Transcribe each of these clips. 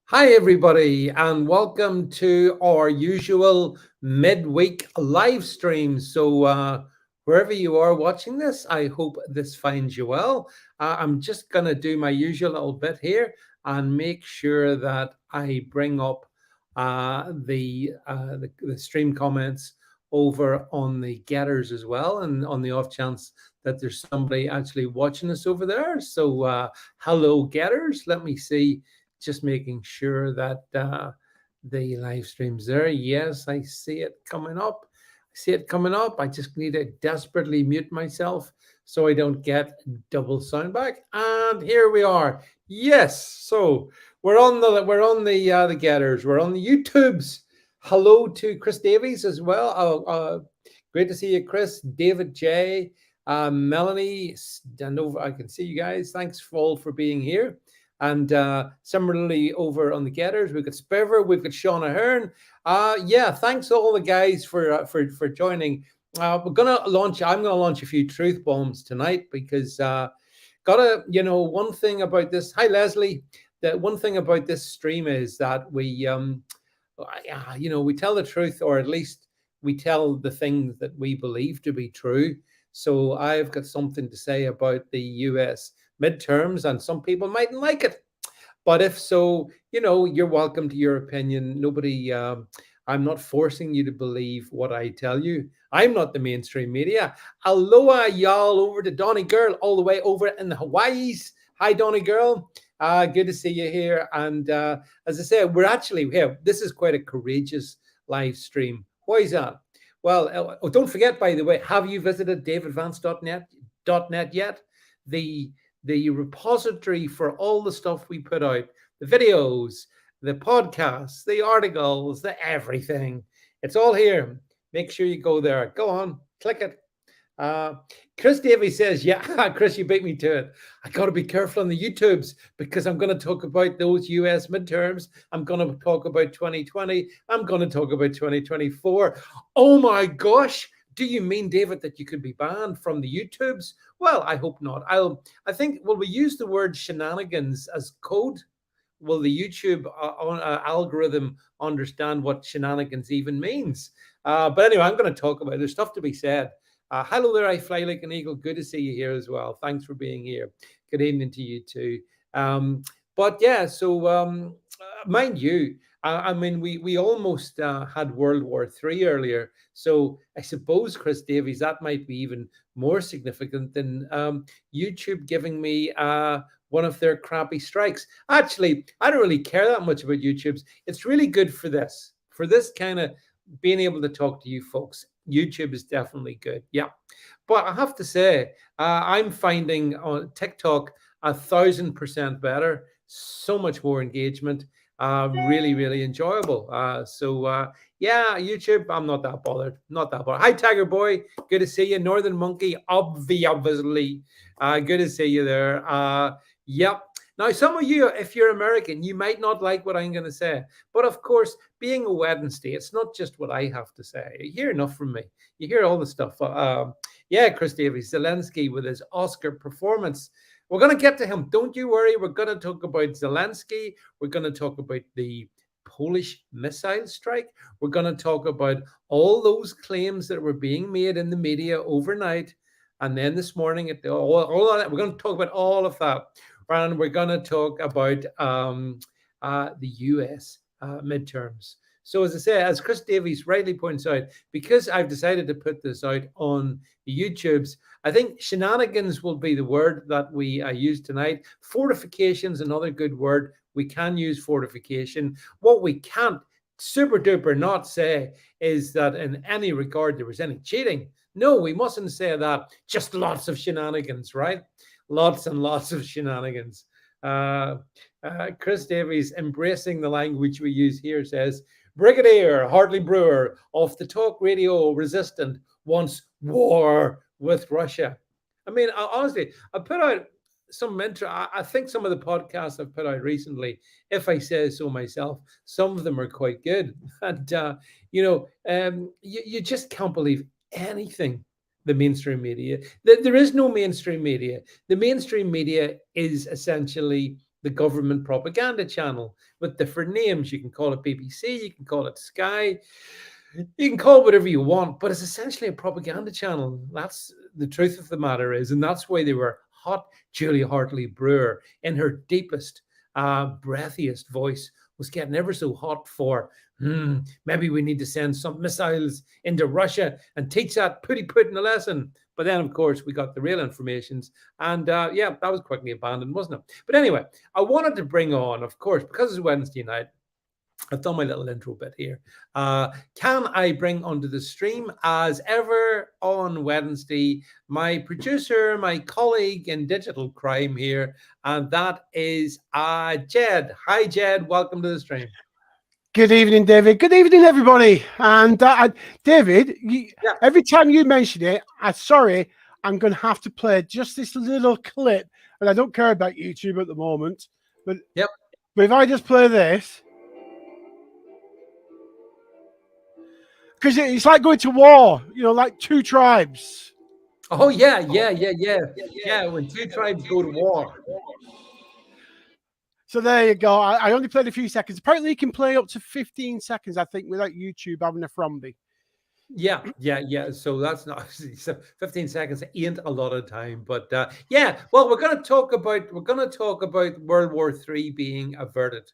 Hi, everybody, and welcome to our usual midweek live stream. Wherever you are watching this, I hope this finds you well. I'm just going to do my usual little bit here and make sure that I bring up the stream comments over on the getters as well, and on the off chance that there's somebody actually watching us over there. Hello, getters. Let me see, just making sure that the live stream's there. Yes, I see it coming up. I see it coming up. I just need to desperately mute myself so I don't get double sound back. And here we are. Yes. So we're on the getters. We're on the YouTubes. Hello to Chris Davies as well. Great to see you, Chris. David J. Melanie, I can see you guys. Thanks all for being here. And similarly, over on the getters, we've got Spiver, we've got Sean Ahern. Yeah, thanks all the guys for joining. I'm gonna launch a few truth bombs tonight because one thing about this. Hi, Leslie. The one thing about this stream is that we tell the truth, or at least we tell the things that we believe to be true. So I've got something to say about the US midterms, and some people mightn't like it. But if so, you're welcome to your opinion. I'm not forcing you to believe what I tell you. I'm not the mainstream media. Aloha, y'all, over to Donnie Girl, all the way over in the Hawaii's. Hi, Donnie Girl. Good to see you here. And as I said, we're actually here. This is quite a courageous live stream. Why is that? Well, don't forget, by the way, have you visited davidvance.net yet? The the repository for all the stuff we put out, the videos, the podcasts, the articles, the everything. It's all here. Make sure you go there. Go on, click it. Uh, Chris Davies says, yeah, Chris, you beat me to it. I got to be careful on the YouTubes because I'm going to talk about those US midterms. I'm going to talk about 2020. I'm going to talk about 2024. Oh my gosh. Do you mean, David, that you could be banned from the YouTubes? Well, I hope not. I think, will we use the word shenanigans as code? Will the YouTube algorithm understand what shenanigans even means? But anyway, I'm going to talk about it. There's stuff to be said. Hello there, I fly like an eagle. Good to see you here as well. Thanks for being here. Good evening to you too. But yeah, mind you, I mean, we almost had World War III earlier. So I suppose, Chris Davies, that might be even more significant than YouTube giving me one of their crappy strikes. Actually, I don't really care that much about YouTube's. It's really good for this kind of being able to talk to you folks. YouTube is definitely good. Yeah. But I have to say, I'm finding on TikTok 1,000% better, so much more engagement, really, really enjoyable. Yeah, YouTube, I'm not that bothered. Not that bothered. Hi, Tiger Boy. Good to see you. Northern Monkey, obviously. Good to see you there. Yep. Now, some of you, if you're American, you might not like what I'm going to say. But of course, being a Wednesday, it's not just what I have to say. You hear enough from me. You hear all the stuff. Yeah, Chris Davies, Zelensky with his Oscar performance. We're going to get to him. Don't you worry. We're going to talk about Zelensky. We're going to talk about the Polish missile strike. We're going to talk about all those claims that were being made in the media overnight. And then this morning, all of that, we're going to talk about all of that. And we're going to talk about the US midterms. So, as I say, as Chris Davies rightly points out, because I've decided to put this out on the YouTubes, I think shenanigans will be the word that we use tonight. Fortification is another good word. We can use fortification. What we can't super duper not say is that in any regard there was any cheating. No, we mustn't say that. Just lots of shenanigans, right? Lots and lots of shenanigans. Chris Davies, embracing the language we use here, says, Brigadier Hartley Brewer of the talk radio resistant wants war with Russia. I mean, honestly, I put out some I think some of the podcasts I've put out recently, if I say so myself, some of them are quite good. And, you just can't believe anything the mainstream media. There is no mainstream media. The mainstream media is essentially the government propaganda channel with different names. You can call it BBC, you can call it Sky, you can call it whatever you want, but it's essentially a propaganda channel. That's the truth of the matter is, and that's why they were hot. Julie Hartley Brewer, in her deepest, breathiest voice, was getting ever so hot for, maybe we need to send some missiles into Russia and teach that putty Putin a lesson. But then, of course, we got the real informations, and yeah, that was quickly abandoned, wasn't it? But anyway, I wanted to bring on, of course, because it's Wednesday night, I've done my little intro bit here. Can I bring onto the stream, as ever on Wednesday, my producer, my colleague in digital crime here, and that is Ged. Hi, Ged. Welcome to the stream. Good evening, David. Good evening, everybody. And David, every time you mention it, I'm going to have to play just this little clip. And I don't care about YouTube at the moment, but if I just play this. Because it's like going to war, like two tribes. Oh, yeah. When two tribes go to war. So there you go. I only played a few seconds. Apparently, you can play up to 15 seconds, I think, without YouTube having a fromby. Yeah. So that's not 15 seconds ain't a lot of time, but yeah. Well, we're going to talk about World War III being averted.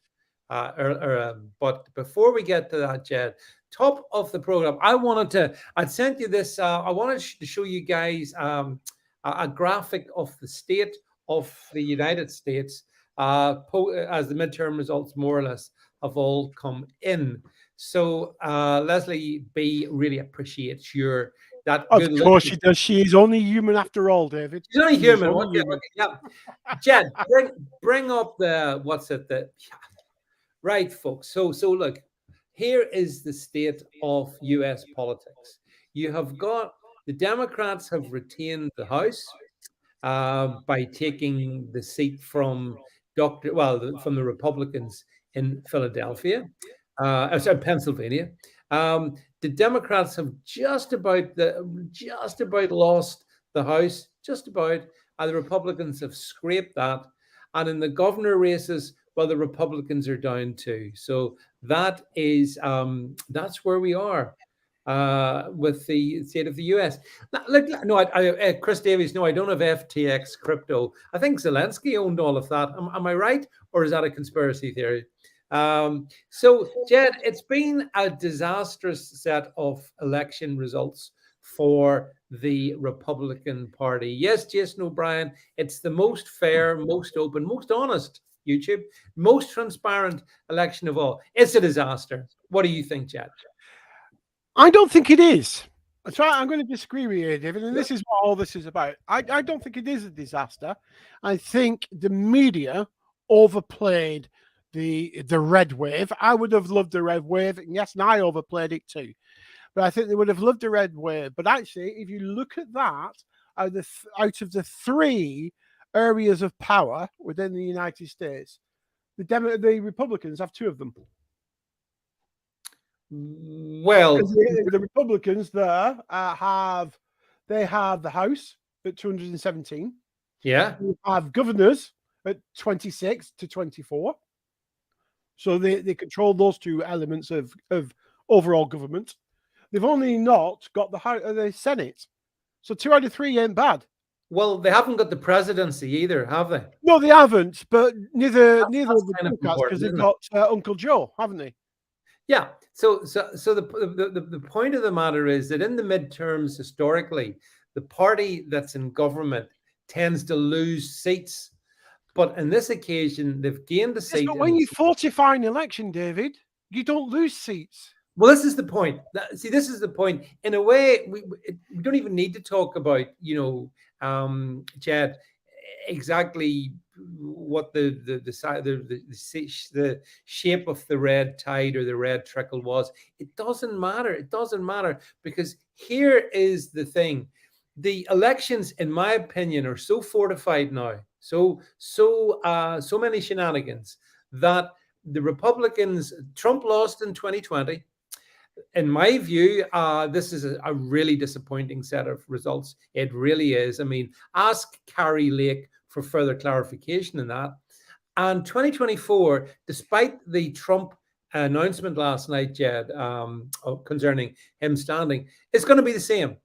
But before we get to that, Ged, top of the program, I'd sent you this. I wanted to show you guys a graphic of the state of the United States as the midterm results more or less have all come in. So Leslie B really appreciates that. Of course she does. She is only human after all, David. She's only human. Okay. Yeah. Ged, bring up right, folks. So look, here is the state of US politics. You have got the Democrats have retained the House by taking the seat from from the Republicans in Philadelphia, Pennsylvania. The Democrats have just about lost the House, just about. The Republicans have scraped that, and in the governor races, well, the Republicans are down too. So that is that's where we are with the state of the US. No, Chris Davies, no, I don't have FTX crypto. I think Zelensky owned all of that. Am I right? Or is that a conspiracy theory? So, Ged, it's been a disastrous set of election results for the Republican Party. Yes, Jason O'Brien, it's the most fair, most open, most honest, YouTube, most transparent election of all. It's a disaster. What do you think, Ged? I don't think it is. I'm going to disagree with you, David, and this is what all this is about. I don't think it is a disaster. I think the media overplayed the red wave. I would have loved the red wave, and yes, and I overplayed it too. But I think they would have loved the red wave. But actually, if you look at that, out of the three areas of power within the United States, the Republicans have two of them. Well, the Republicans there have the House at 217. Yeah. They have governors at 26 to 24. So they control those two elements of overall government. They've only not got the Senate. So 2 out of 3 ain't bad. Well, they haven't got the presidency either, have they? No, they haven't. But neither of the Democrats, because they've got Uncle Joe, haven't they? Yeah. So the point of the matter is that in the midterms, historically, the party that's in government tends to lose seats. But in this occasion, they've gained a seat. But when you fortify an election, David, you don't lose seats. Well, this is the point. See, this is the point. In a way, we don't even need to talk about, Ged, exactly what the shape of the red tide or the red trickle was. It doesn't matter. It doesn't matter, because here is the thing. The elections, in my opinion, are so fortified now, so many shenanigans, that the Republicans, Trump lost in 2020. In my view, this is a really disappointing set of results. It really is. I mean, ask Carrie Lake for further clarification in that. And 2024, despite the Trump announcement last night, Jed, concerning him standing, it's going to be the same.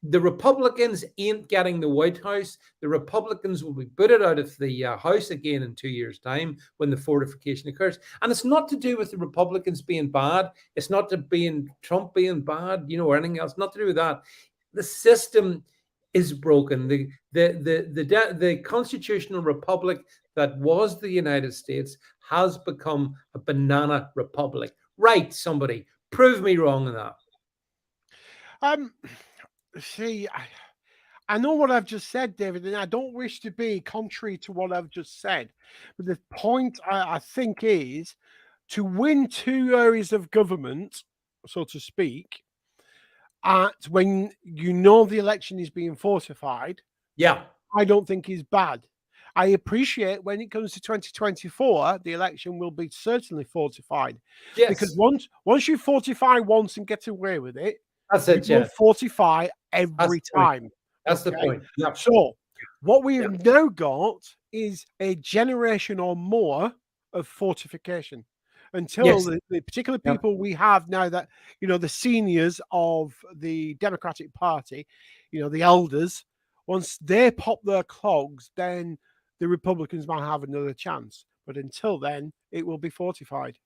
The Republicans ain't getting the White House. The Republicans will be booted out of the House again in 2 years' time when the fortification occurs. And it's not to do with the Republicans being bad. It's not to being Trump being bad, or anything else. Not to do with that. The system is broken. The constitutional republic that was the United States has become a banana republic. Right, somebody, prove me wrong on that. See, I know what I've just said, David, and I don't wish to be contrary to what I've just said. But the point I think is to win 2 areas of government, so to speak, when the election is being fortified, Yeah. I don't think is bad. I appreciate when it comes to 2024, the election will be certainly fortified. Yes. Because once you fortify once and get away with it, that's it, you will fortify every time. That's the point. Yep. So what we have now got is a generation or more of fortification until the particular people we have now that, the seniors of the Democratic Party, the elders, once they pop their clogs, then the Republicans might have another chance. But until then, it will be fortified.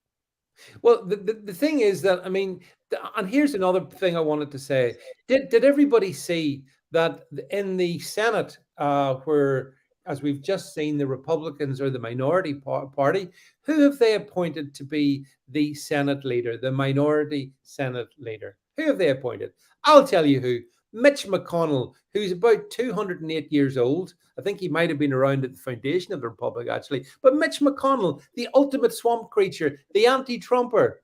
Well, the thing is that, and here's another thing I wanted to say. Did everybody see that in the Senate, where, as we've just seen, the Republicans are the minority party, who have they appointed to be the Senate leader, the minority Senate leader? Who have they appointed? I'll tell you who. Mitch McConnell, who's about 208 years old. I think he might have been around at the foundation of the Republic, actually. But Mitch McConnell, the ultimate swamp creature, the anti-Trumper,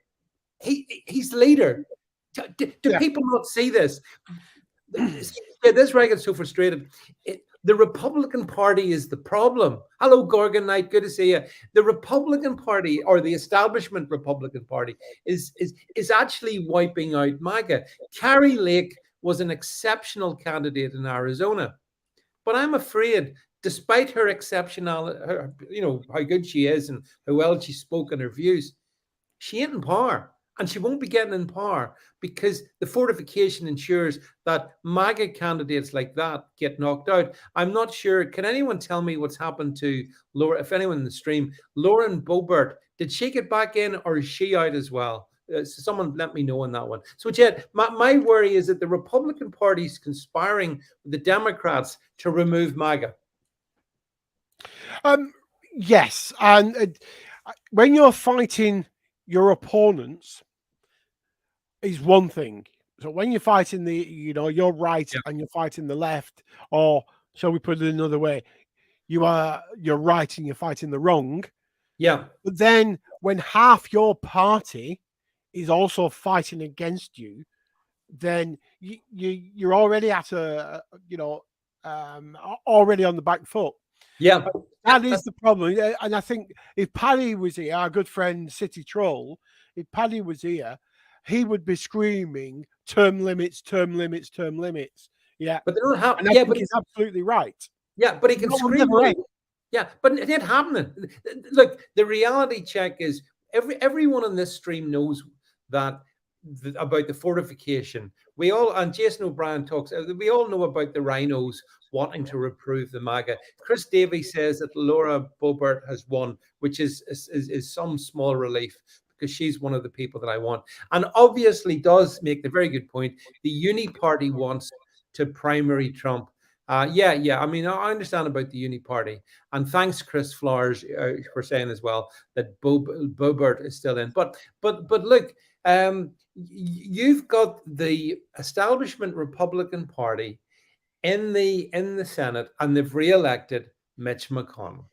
he's leader. Do people not see this? This is where I get so frustrated. The Republican Party is the problem. Hello, Gorgon Knight. Good to see you. The Republican Party, or the establishment Republican Party, is actually wiping out MAGA. Carrie Lake was an exceptional candidate in Arizona. But I'm afraid, despite her exceptional, how good she is and how well she spoke in her views, she ain't in power. And she won't be getting in power because the fortification ensures that MAGA candidates like that get knocked out. I'm not sure. Can anyone tell me what's happened to Laura? If anyone in the stream, Lauren Boebert, did she get back in, or is she out as well? So someone let me know on that one. So, Jed, my worry is that the Republican Party is conspiring with the Democrats to remove MAGA. Yes, and when you're fighting your opponents is one thing. So when you're fighting your right and you're fighting the left, or shall we put it another way, you're right and you're fighting the wrong. Yeah. But then when half your party is also fighting against you, then you're already at already on the back foot. Yeah, that is the problem. And I think if Paddy was here, our good friend City Troll, if Paddy was here, he would be screaming term limits, term limits, term limits. Yeah, but they don't have. And I think he's absolutely right. Yeah, but he can scream. Yeah, but it ain't happening. Look, the reality check is everyone on this stream knows that about the fortification. We all, and Jason O'Brien talks, we all know about the rhinos wanting to reprove the MAGA. Chris Davies says that Laura Boebert has won, which is some small relief because she's one of the people that I want. And obviously does make the very good point. The Uni Party wants to primary Trump. Yeah. I mean, I understand about the Uni Party. And thanks, Chris Flowers, for saying as well that Boebert is still in. But look, you've got the establishment Republican Party in the Senate, and they've re-elected Mitch McConnell.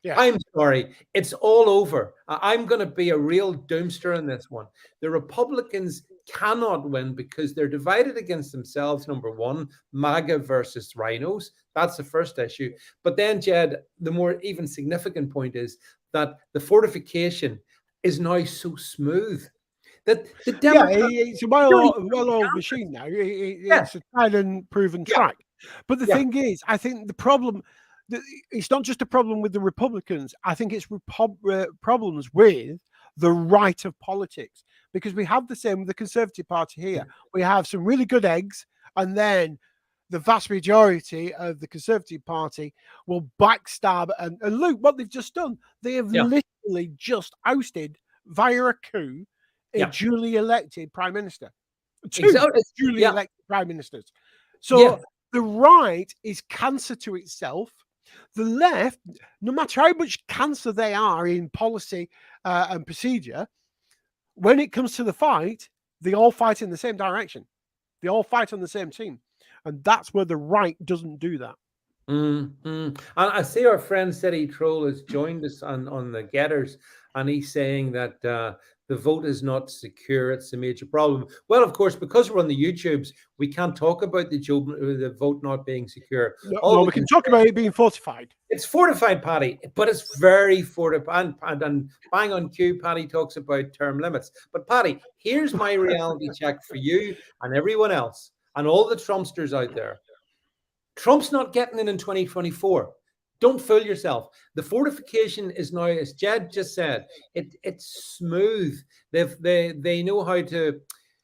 Yeah. I'm sorry, it's all over. I'm going to be a real doomster in this one. The Republicans cannot win because they're divided against themselves. Number one, MAGA versus rhinos. That's the first issue. But then, Jed, the more even significant point is that the fortification is now so smooth. That the Democrats, it's a well-oiled machine now. It's a tried and proven track. But the thing is, I think the problem, it's not just a problem with the Republicans. I think it's problems with the right of politics, because we have the same with the Conservative Party here. We have some really good eggs, and then the vast majority of the Conservative Party will backstab. And look what they've just done. They have literally just ousted via a coup a duly elected prime minister. Two duly elected prime ministers. So the right is cancer to itself. The left, no matter how much cancer they are in policy and procedure, when it comes to the fight, they all fight in the same direction. They all fight on the same team. And that's where the right doesn't do that. And I see our friend City Troll has joined us on the Getters, and he's saying that the vote is not secure. It's a major problem. Well, of course, because we're on the YouTubes, we can't talk about the vote not being secure. No, we can talk about it being fortified. It's fortified, Paddy, but it's very fortified. And bang on cue, Paddy talks about term limits. But Paddy, here's my reality check for you and everyone else and all the Trumpsters out there. Trump's not getting in 2024. Don't fool yourself. The fortification is now, as Ged just said, it's smooth. They know how to.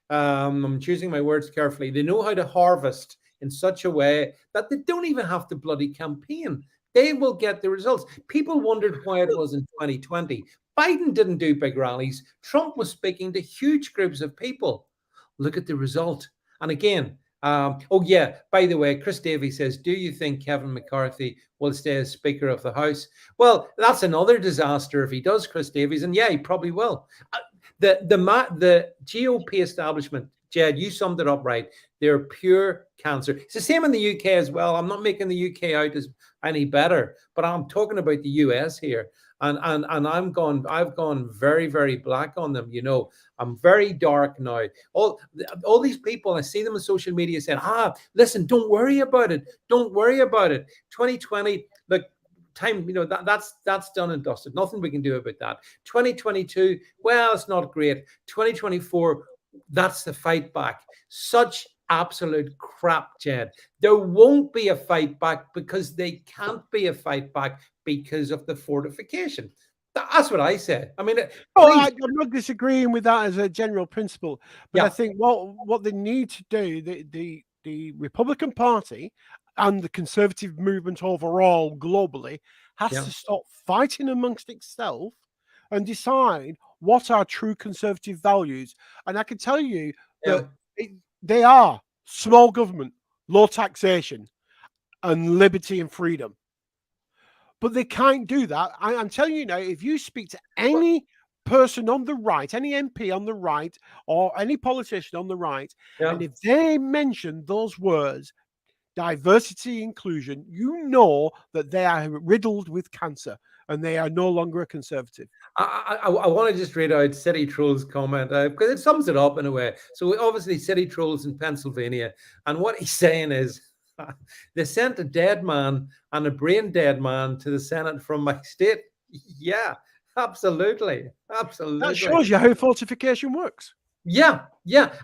I'm choosing my words carefully. They know how to harvest in such a way that they don't even have to bloody campaign. They will get the results. People wondered why it was in 2020. Biden didn't do big rallies. Trump was speaking to huge groups of people. Look at the result. And again. By the way, Chris Davies says, do you think Kevin McCarthy will stay as Speaker of the House? Well, that's another disaster if he does, Chris Davies, and he probably will. The GOP establishment, Ged, you summed it up right. They're pure cancer. It's the same in the UK as well. I'm not making the UK out as any better, but I'm talking about the US here. And I've gone very, very black on them. You know, I'm very dark now. All these people, I see them on social media saying, listen, don't worry about it. Don't worry about it. 2020, look, time, you know, that's done and dusted. Nothing we can do about that. 2022, well, it's not great. 2024, that's the fight back. Such absolute crap, Ged. There won't be a fight back because they can't be a fight back because of the fortification. That's what I said. I mean, I'm not disagreeing with that as a general principle, but I think what they need to do, the Republican Party and the conservative movement overall globally has to stop fighting amongst itself and decide what are true conservative values. And I can tell you that they are small government, low taxation, and liberty and freedom. But they can't do that. I'm telling you now, if you speak to any person on the right, any MP on the right, or any politician on the right, and if they mention those words, diversity, inclusion, you know that they are riddled with cancer and they are no longer a conservative. I want to just read out City Troll's comment because it sums it up in a way. So obviously City Troll's in Pennsylvania, and what he's saying is they sent a dead man and a brain dead man to the Senate from my state. Yeah, absolutely. That shows you how fortification works. Yeah.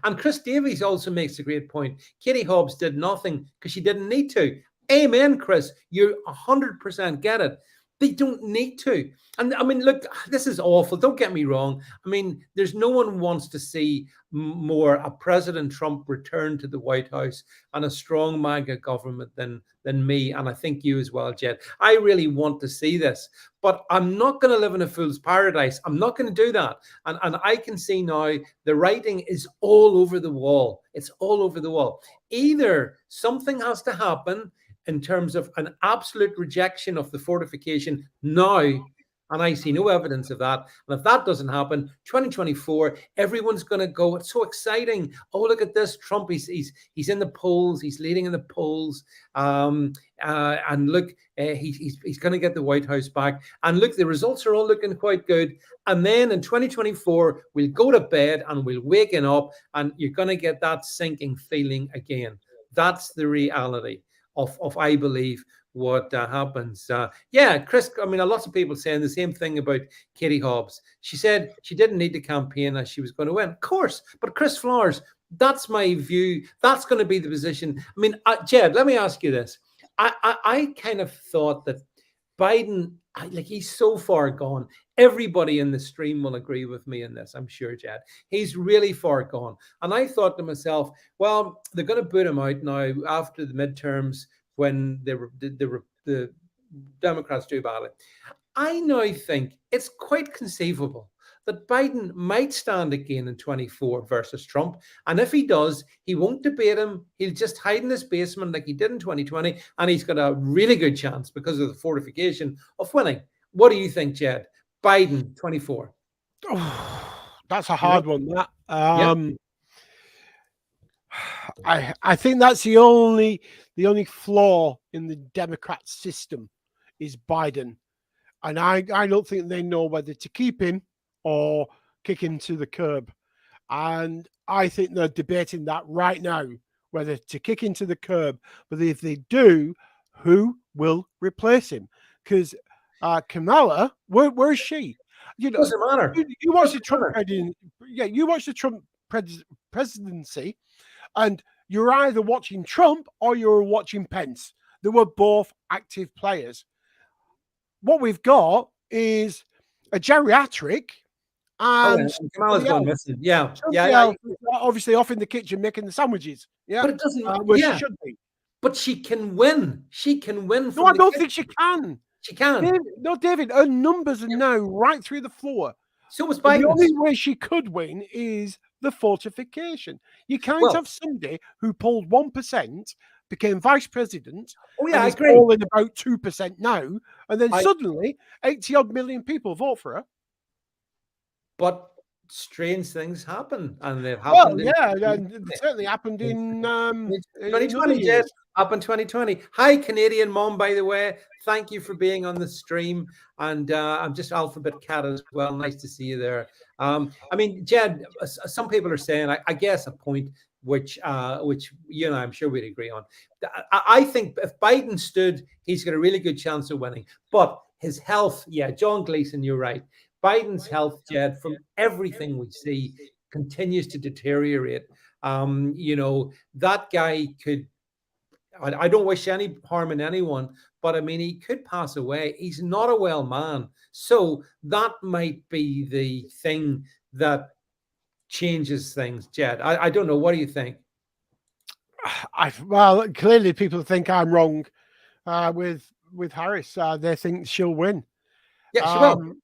And Chris Davies also makes a great point. Katie Hobbs did nothing because she didn't need to. Amen, Chris. You 100% get it. They don't need to. And I mean, look, this is awful. Don't get me wrong. I mean, there's no one wants to see more a President Trump return to the White House and a strong MAGA government than me. And I think you as well, Ged. I really want to see this, but I'm not going to live in a fool's paradise. I'm not going to do that. And I can see now the writing is all over the wall. It's all over the wall. Either something has to happen in terms of an absolute rejection of the fortification now, and I see no evidence of that. And if that doesn't happen, 2024, everyone's going to go, it's so exciting. Oh, look at this. Trump, he's in the polls. He's leading in the polls. And look, he's going to get the White House back. And look, the results are all looking quite good. And then in 2024, we'll go to bed and we'll waken up and you're going to get that sinking feeling again. That's the reality of I believe, what happens. Chris, I mean, lots of people saying the same thing about Katie Hobbs. She said she didn't need to campaign as she was going to win. Of course, but Chris Flowers, that's my view. That's going to be the position. I mean, Ged, let me ask you this. I kind of thought that Biden, like he's so far gone. Everybody in the stream will agree with me in this, I'm sure, Jed. He's really far gone. And I thought to myself, well, they're going to boot him out now after the midterms when the Democrats do badly. I now think it's quite conceivable that Biden might stand again in 24 versus Trump. And if he does, he won't debate him. He'll just hide in his basement like he did in 2020. And he's got a really good chance because of the fortification of winning. What do you think, Jed? Biden, 24. Oh, that's a hard one. That I think that's the only flaw in the Democrat system is Biden. And I don't think they know whether to keep him or kick him to the curb. And I think they're debating that right now, whether to kick him to the curb. But if they do, who will replace him? Because Kamala, where is she? You know, doesn't matter. You watch the Trump you watch the Trump presidency, and you're either watching Trump or you're watching Pence. They were both active players. What we've got is a geriatric, and Kamala's gone missing. Yeah. Obviously off in the kitchen making the sandwiches. Yeah, but it doesn't. Where she should be. But she can win. She can win. No, I don't think she can. She can. David, her numbers are now right through the floor. So was Biden. The only way she could win is the fortification. You can't have somebody who polled 1%, became vice president. Oh yeah, I agree. Polling about 2% now, and then suddenly 80-odd million people vote for her. But strange things happen, and they've happened. Well, and it certainly happened in 2020. Yes, up in 2020. Hi, Canadian Mom, by the way. Thank you for being on the stream, and I'm just Alphabet Cat as well. Nice to see you there. I mean, Jed, some people are saying, I guess, a point which you and I'm sure we'd agree on. I think if Biden stood, he's got a really good chance of winning. But his health, John Gleason, you're right. Biden's health, Jed, from everything we see, continues to deteriorate. That guy could, I don't wish any harm in anyone, but I mean, he could pass away. He's not a well man. So that might be the thing that changes things, Jed. I don't know. What do you think? Well, clearly people think I'm wrong with Harris. They think she'll win. Yeah, she will.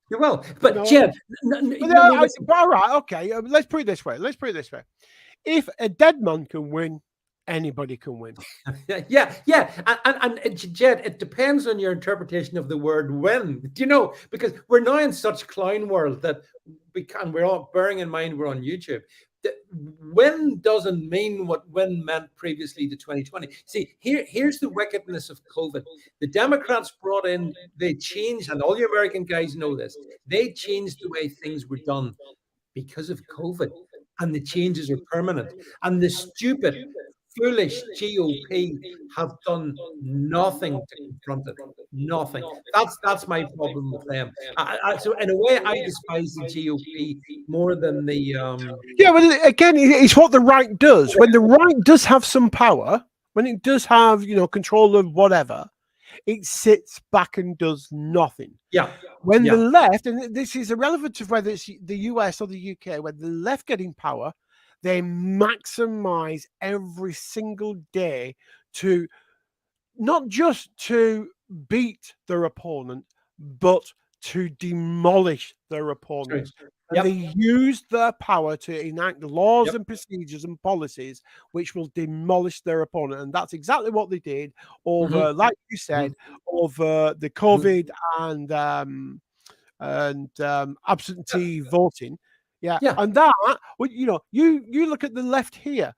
You will. But Jed, all right, okay. Let's put it this way. If a dead man can win, anybody can win. Yeah. And Jed, it depends on your interpretation of the word win. Do you know? Because we're now in such clown world that we're all bearing in mind we're on YouTube. Win doesn't mean what win meant previously to 2020. See, here's the wickedness of COVID. The Democrats they changed, and all you American guys know this, they changed the way things were done because of COVID. And the changes are permanent. And the stupid, foolish GOP have done nothing to confront it. Nothing. That's my problem with them. So in a way, I despise the GOP more than the. Well, again, it's what the right does. When the right does have some power, when it does have control of whatever, it sits back and does nothing. Yeah. When the left, and this is irrelevant of whether it's the US or the UK, when the left get in power, they maximize every single day to not just to beat their opponent, but to demolish their opponent. And they use their power to enact laws and procedures and policies which will demolish their opponent. And that's exactly what they did over, like you said, over the COVID and absentee voting. Yeah. And that, you look at the left here,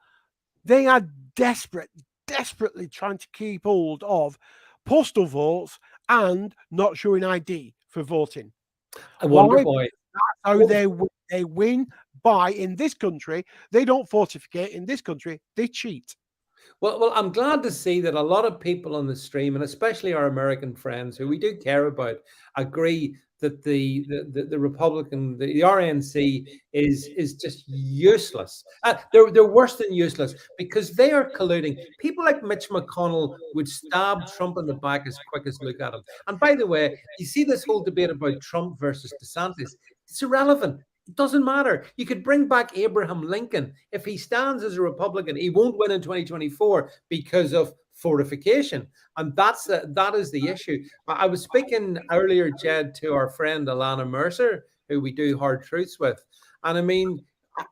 they are desperately trying to keep hold of postal votes and not showing ID for voting. I wonder why. That's how they win by, in this country, they don't fortificate. In this country, they cheat. Well, I'm glad to see that a lot of people on the stream, and especially our American friends who we do care about, agree that the Republican, the RNC is just useless. They're worse than useless because they are colluding. People like Mitch McConnell would stab Trump in the back as quick as look at him. And by the way, you see this whole debate about Trump versus DeSantis. It's irrelevant. It doesn't matter. You could bring back Abraham Lincoln. If he stands as a Republican, he won't win in 2024 because of fortification. And that is the issue. I was speaking earlier, Jed, to our friend Alana Mercer, who we do Hard Truths with. And I mean,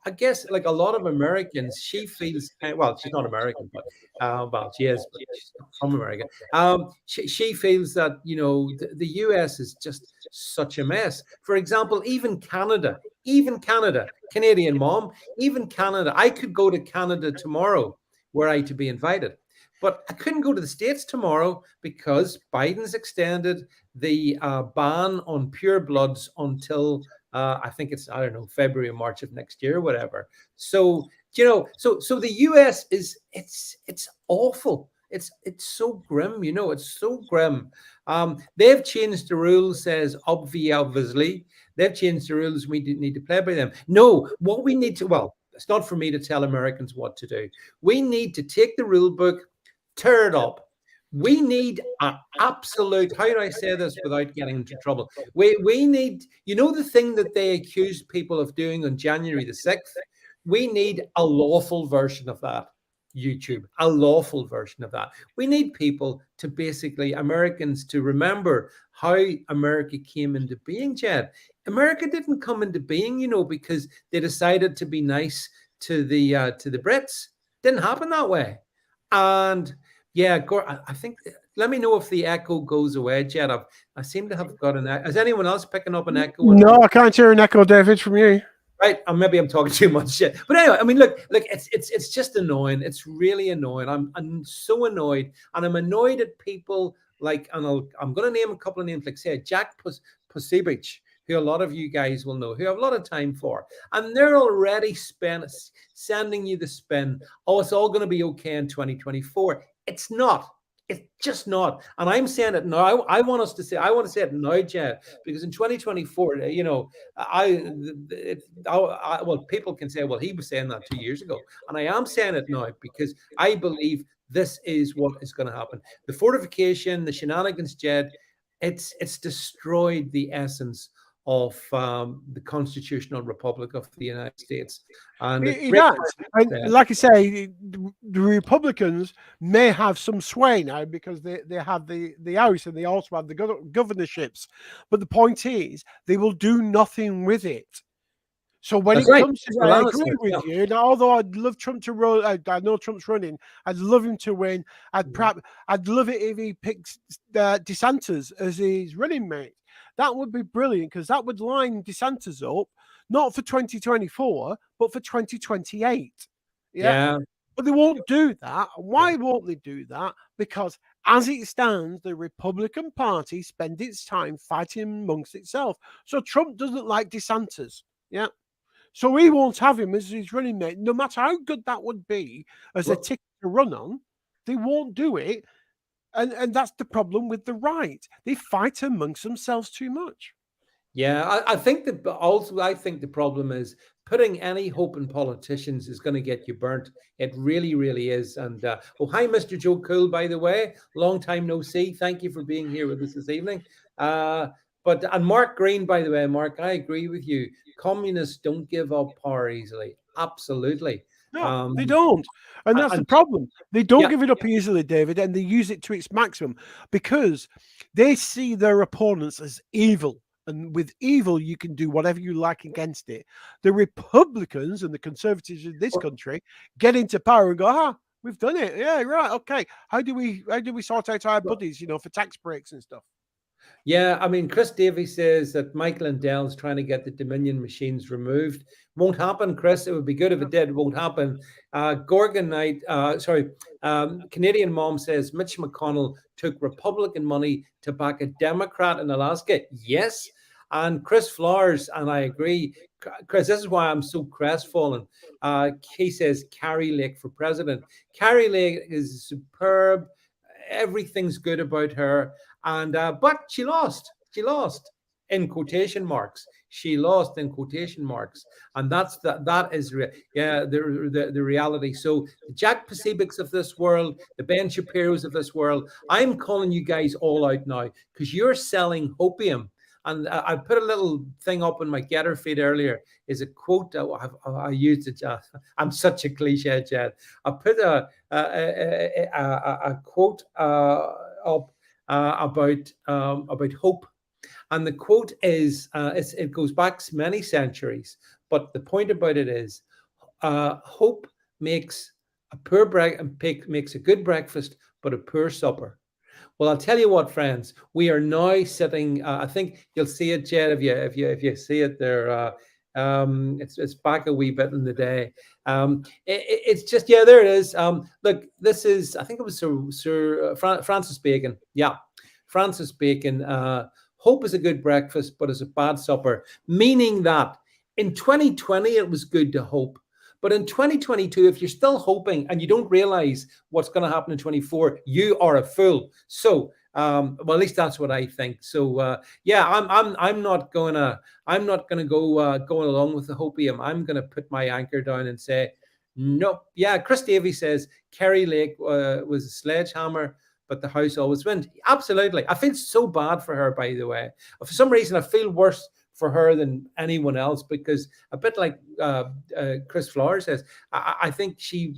I guess like a lot of Americans, she feels well, she's not American, but well, she is, but she's not from America. She feels that the US is just such a mess. For example, even Canada, Canadian mom, even Canada. I could go to Canada tomorrow were I to be invited. But I couldn't go to the States tomorrow because Biden's extended the ban on pure bloods until I think it's, I don't know, February or March of next year or whatever. So, so the US it's awful. It's so grim, it's so grim. They've changed the rules, says obviously. They've changed the rules. We need to play by them. No, what we need to, well, it's not for me to tell Americans what to do. We need to take the rule book, tear it up. We need an absolute, how do I say this without getting into trouble? We need, the thing that they accused people of doing on January the 6th? We need a lawful version of that. YouTube, a lawful version of that. We need people to basically, Americans, to remember how America came into being, Jed. America didn't come into being, because they decided to be nice to the Brits. Didn't happen that way. And yeah, I think, let me know if the echo goes away, Jed. I seem to have got an echo. Is anyone else picking up an echo? No, I can't hear an echo, David, from you. Right, and maybe I'm talking too much shit. But anyway, I mean, look, it's just annoying. It's really annoying. I'm so annoyed, and I'm annoyed at people like, and I'm going to name a couple of names, like say Jack Posobiec, who a lot of you guys will know, who I have a lot of time for, and they're already sending you the spin. Oh, it's all going to be okay in 2024. It's not. It's just not. And I'm saying it now. I want to say it now, Jed, because in 2024, well, people can say, well, he was saying that 2 years ago. And I am saying it now because I believe this is what is going to happen. The fortification, the shenanigans, Jed, it's destroyed the essence of the constitutional republic of the United States. And it has. And like I say, the Republicans may have some sway now because they have the House and they also have the governorships. But the point is, they will do nothing with it. So when it comes to, I agree with you. Now, although I'd love Trump to run, I know Trump's running. I'd love him to win. I'd love it if he picks DeSantis as his running mate. That would be brilliant because that would line DeSantis up, not for 2024, but for 2028. Yeah. But they won't do that. Why won't they do that? Because as it stands, the Republican Party spends its time fighting amongst itself. So Trump doesn't like DeSantis. Yeah. So he won't have him as his running mate. No matter how good that would be as a ticket to run on, they won't do it. And that's the problem with the right. They fight amongst themselves too much. Yeah, I think the problem is putting any hope in politicians is going to get you burnt. It really, really is. And hi, Mr. Joe Cool, by the way. Long time no see. Thank you for being here with us this evening. And Mark Green, by the way, Mark, I agree with you. Communists don't give up power easily. Absolutely. No, they don't. And that's the problem. They don't give it up easily, David, and they use it to its maximum because they see their opponents as evil. And with evil, you can do whatever you like against it. The Republicans and the conservatives in this country get into power and go, we've done it. Yeah, right. Okay. How do we sort out our buddies, for tax breaks and stuff? Yeah, I mean, Chris Davies says that Michael and Dell's trying to get the Dominion machines removed. Won't happen, Chris. It would be good if it did. It won't happen. Gorgon Knight, Canadian Mom says Mitch McConnell took Republican money to back a Democrat in Alaska. Yes. And Chris Flowers, and I agree, Chris, this is why I'm so crestfallen. He says Carrie Lake for president. Carrie Lake is superb. Everything's good about her. And but she lost. in quotation marks. She lost in quotation marks, and that is the reality. So the Jack Pacifics of this world, the Ben Shapiros of this world, I'm calling you guys all out now because you're selling hopium. And I put a little thing up on my Getter feed earlier. Is a quote I used it. I'm such a cliche, Jed. I put a quote up about hope, and the quote is it goes back many centuries, but the point about it is hope makes makes a good breakfast, but a poor supper. Well, I'll tell you what, friends. We are now sitting. I think you'll see it, Jed, if you see it there. It's back a wee bit in the day. It's just there it is. Look, this is. I think it was Francis Bacon. Yeah, Francis Bacon. Hope is a good breakfast, but it's a bad supper. Meaning that in 2020 it was good to hope. But in 2022, if you're still hoping and you don't realize what's going to happen in 24, you are a fool. So, well, at least that's what I think. So, yeah, I'm not gonna go going along with the hopium. I'm gonna put my anchor down and say, no. Yeah, Chris Davey says Kerry Lake was a sledgehammer, but the house always wins. Absolutely. I feel so bad for her, by the way. For some reason, I feel worse for her than anyone else because a bit like Chris Flowers says, I think she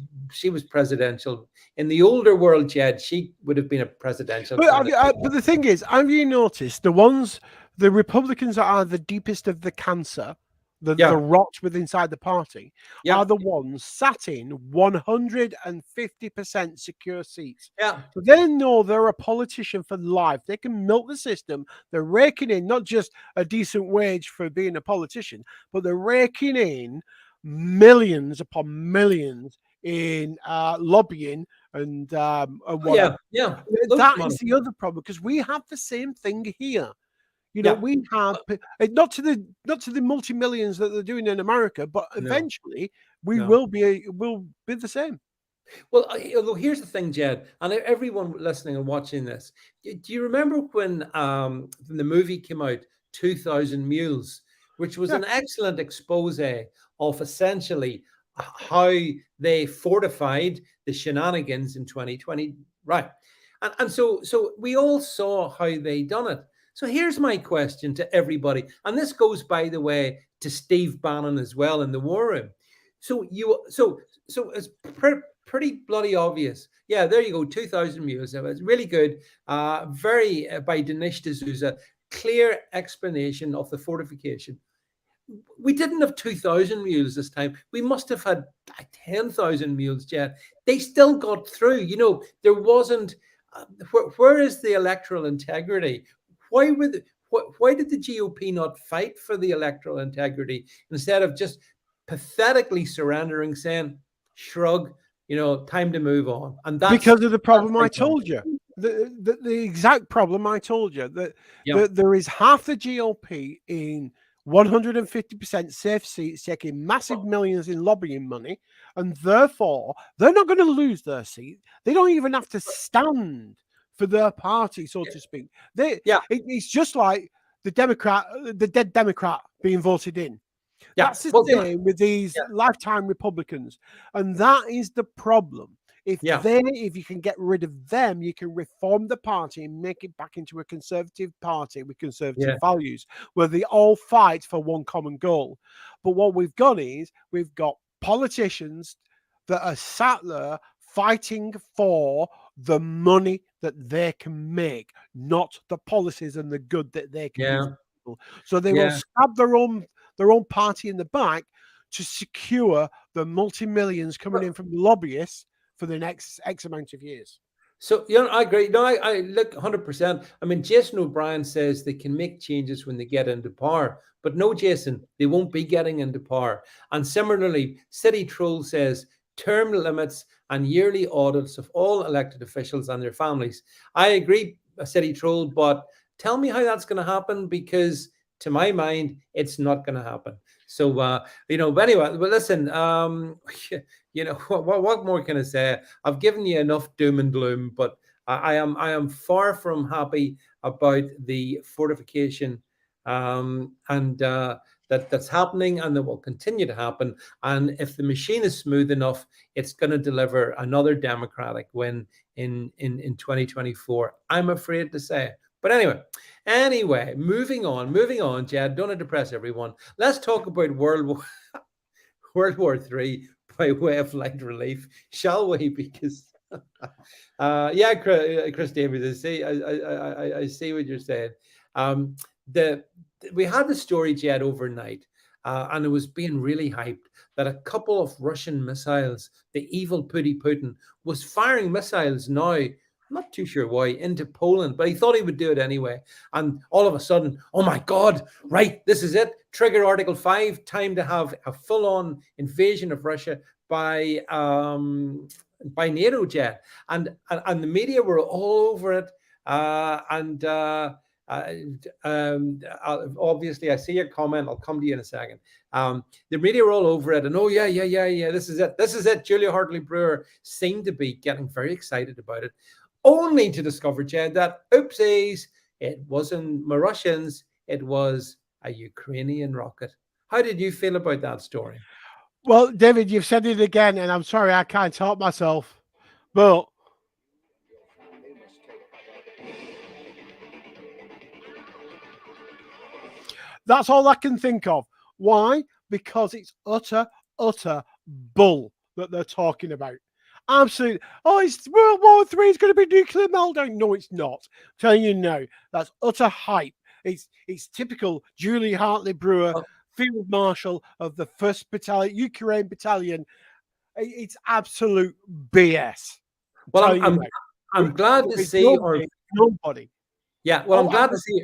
was presidential in the older world. Jed, she would have been a presidential. But the thing is, have you noticed the Republicans that are the deepest of the cancer, the rot within inside the party, are the ones sat in 150% secure seats. Yeah. So they know they're a politician for life. They can milk the system. They're raking in not just a decent wage for being a politician, but they're raking in millions upon millions in lobbying and whatever. Yeah. That is the other problem because we have the same thing here. You know, we have not to the multi-millions that they're doing in America, but eventually we will be the same. Well, here's the thing, Jed, and everyone listening and watching this. Do you remember when the movie came out, 2000 Mules, which was an excellent expose of essentially how they fortified the shenanigans in 2020, right? And so we all saw how they done it. So here's my question to everybody, and this goes, by the way, to Steve Bannon as well in the War Room. So it's pretty bloody obvious. Yeah, there you go, 2000 Mules. It's really good. Very by Dinesh D'Souza, clear explanation of the fortification. We didn't have 2,000 mules this time. We must have had 10,000 mules, Jed. They still got through. You know, there wasn't. Where is the electoral integrity? Why did the GOP not fight for the electoral integrity instead of just pathetically surrendering, saying, "Shrug, you know, time to move on"? And that's because of the problem I told you. The exact problem I told you that there is half the GOP in 150% safe seats, taking massive millions in lobbying money, and therefore they're not going to lose their seat. They don't even have to stand for their party, so to speak. It's just like the dead Democrat being voted in. That's the same with these lifetime Republicans, and that is the problem. If you can get rid of them, you can reform the party and make it back into a conservative party with conservative values, where they all fight for one common goal. But what we've got is we've got politicians that are sat there fighting for the money that they can make, not the policies and the good that they can give people. So they will stab their own party in the back to secure the multi-millions coming in from the lobbyists for the next X amount of years. So, I agree. No, I look 100%. I mean, Jason O'Brien says they can make changes when they get into power. But no, Jason, they won't be getting into power. And similarly, City Troll says term limits and yearly audits of all elected officials and their families. I agree, City Troll, but tell me how that's going to happen, because to my mind, it's not going to happen. So, but anyway, well, listen, what more can I say? I've given you enough doom and gloom, but I am far from happy about the fortification and that's happening, and that will continue to happen. And if the machine is smooth enough, it's going to deliver another Democratic win in 2024. I'm afraid to say. But anyway, moving on, Jed. Don't depress everyone. Let's talk about World War III by way of light relief, shall we? Because yeah, Chris Davies, I see what you're saying. Um, the we had the story, Jed, overnight, and it was being really hyped that a couple of Russian missiles, the evil Putin, was firing missiles now. I'm not too sure why, into Poland, but he thought he would do it anyway. And all of a sudden, oh my God, right, this is it. Trigger Article 5, time to have a full-on invasion of Russia by NATO, Jet. And the media were all over it. Uh, Obviously, I see your comment. I'll come to you in a second. The media were all over it, and oh yeah, this is it. Julia Hartley Brewer seemed to be getting very excited about it, only to discover, Jed, that oopsies, it wasn't Russians, it was a Ukrainian rocket. How did you feel about that story? Well, David, you've said it again, and I'm sorry I can't help myself, but that's all I can think of. Why? Because it's utter bull that they're talking about. Absolutely. Oh, it's World War III. It's going to be nuclear meltdown. No, it's not. I'm telling you now. That's utter hype. It's typical Julie Hartley Brewer, Field Marshal of the 1st Battalion, Ukraine Battalion. It's absolute BS. Well, I'm glad to see nobody. Yeah, well, I'm glad to see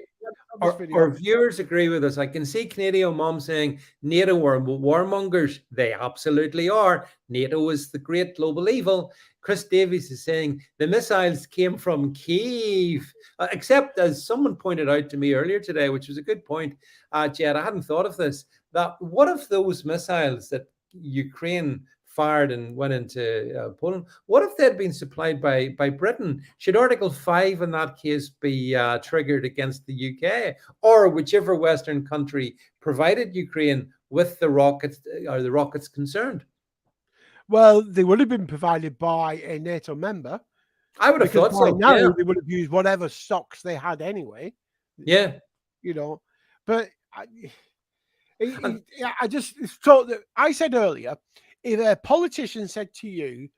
our viewers agree with us. I can see Canadian Mom saying NATO are warmongers. They absolutely are. NATO is the great global evil. Chris Davies is saying the missiles came from Kyiv, except as someone pointed out to me earlier today, which was a good point, Jed, I hadn't thought of this, that what if those missiles that Ukraine fired and went into Poland, what if they'd been supplied by Britain? Should Article 5 in that case be triggered against the UK or whichever Western country provided Ukraine with the rockets or the rockets concerned? Well, they would have been provided by a NATO member. I would have thought so. Now yeah. they would have used whatever stocks they had anyway. Yeah. You know, but I just thought that I said earlier, if a politician said to you,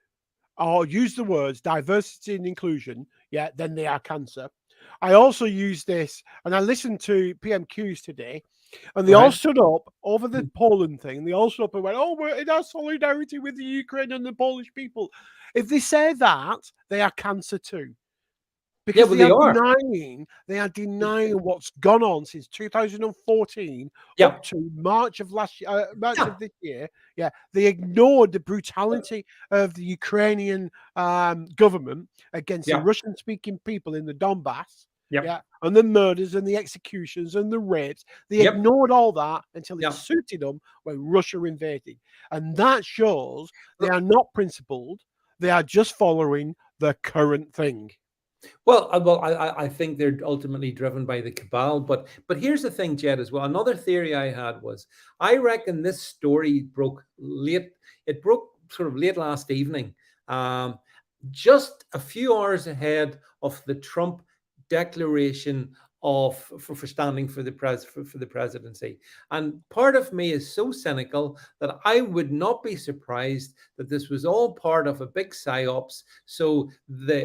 or use the words diversity and inclusion, yeah, then they are cancer. I also use this, and I listened to PMQs today, and they all stood up over the Poland thing. They all stood up and went, "Oh, we're in our solidarity with the Ukraine and the Polish people." If they say that, they are cancer too. Because they are denying what's gone on since 2014 up to March of this year. Yeah, they ignored the brutality of the Ukrainian government against the Russian-speaking people in the Donbass. Yeah, and the murders and the executions and the rapes. They ignored all that until it suited them when Russia invaded, and that shows they are not principled. They are just following the current thing. Well, I think they're ultimately driven by the cabal. But here's the thing, Jed, as well. Another theory I had was I reckon this story broke late. It broke sort of late last evening, just a few hours ahead of the Trump declaration for standing for the presidency. And part of me is so cynical that I would not be surprised that this was all part of a big psyops. So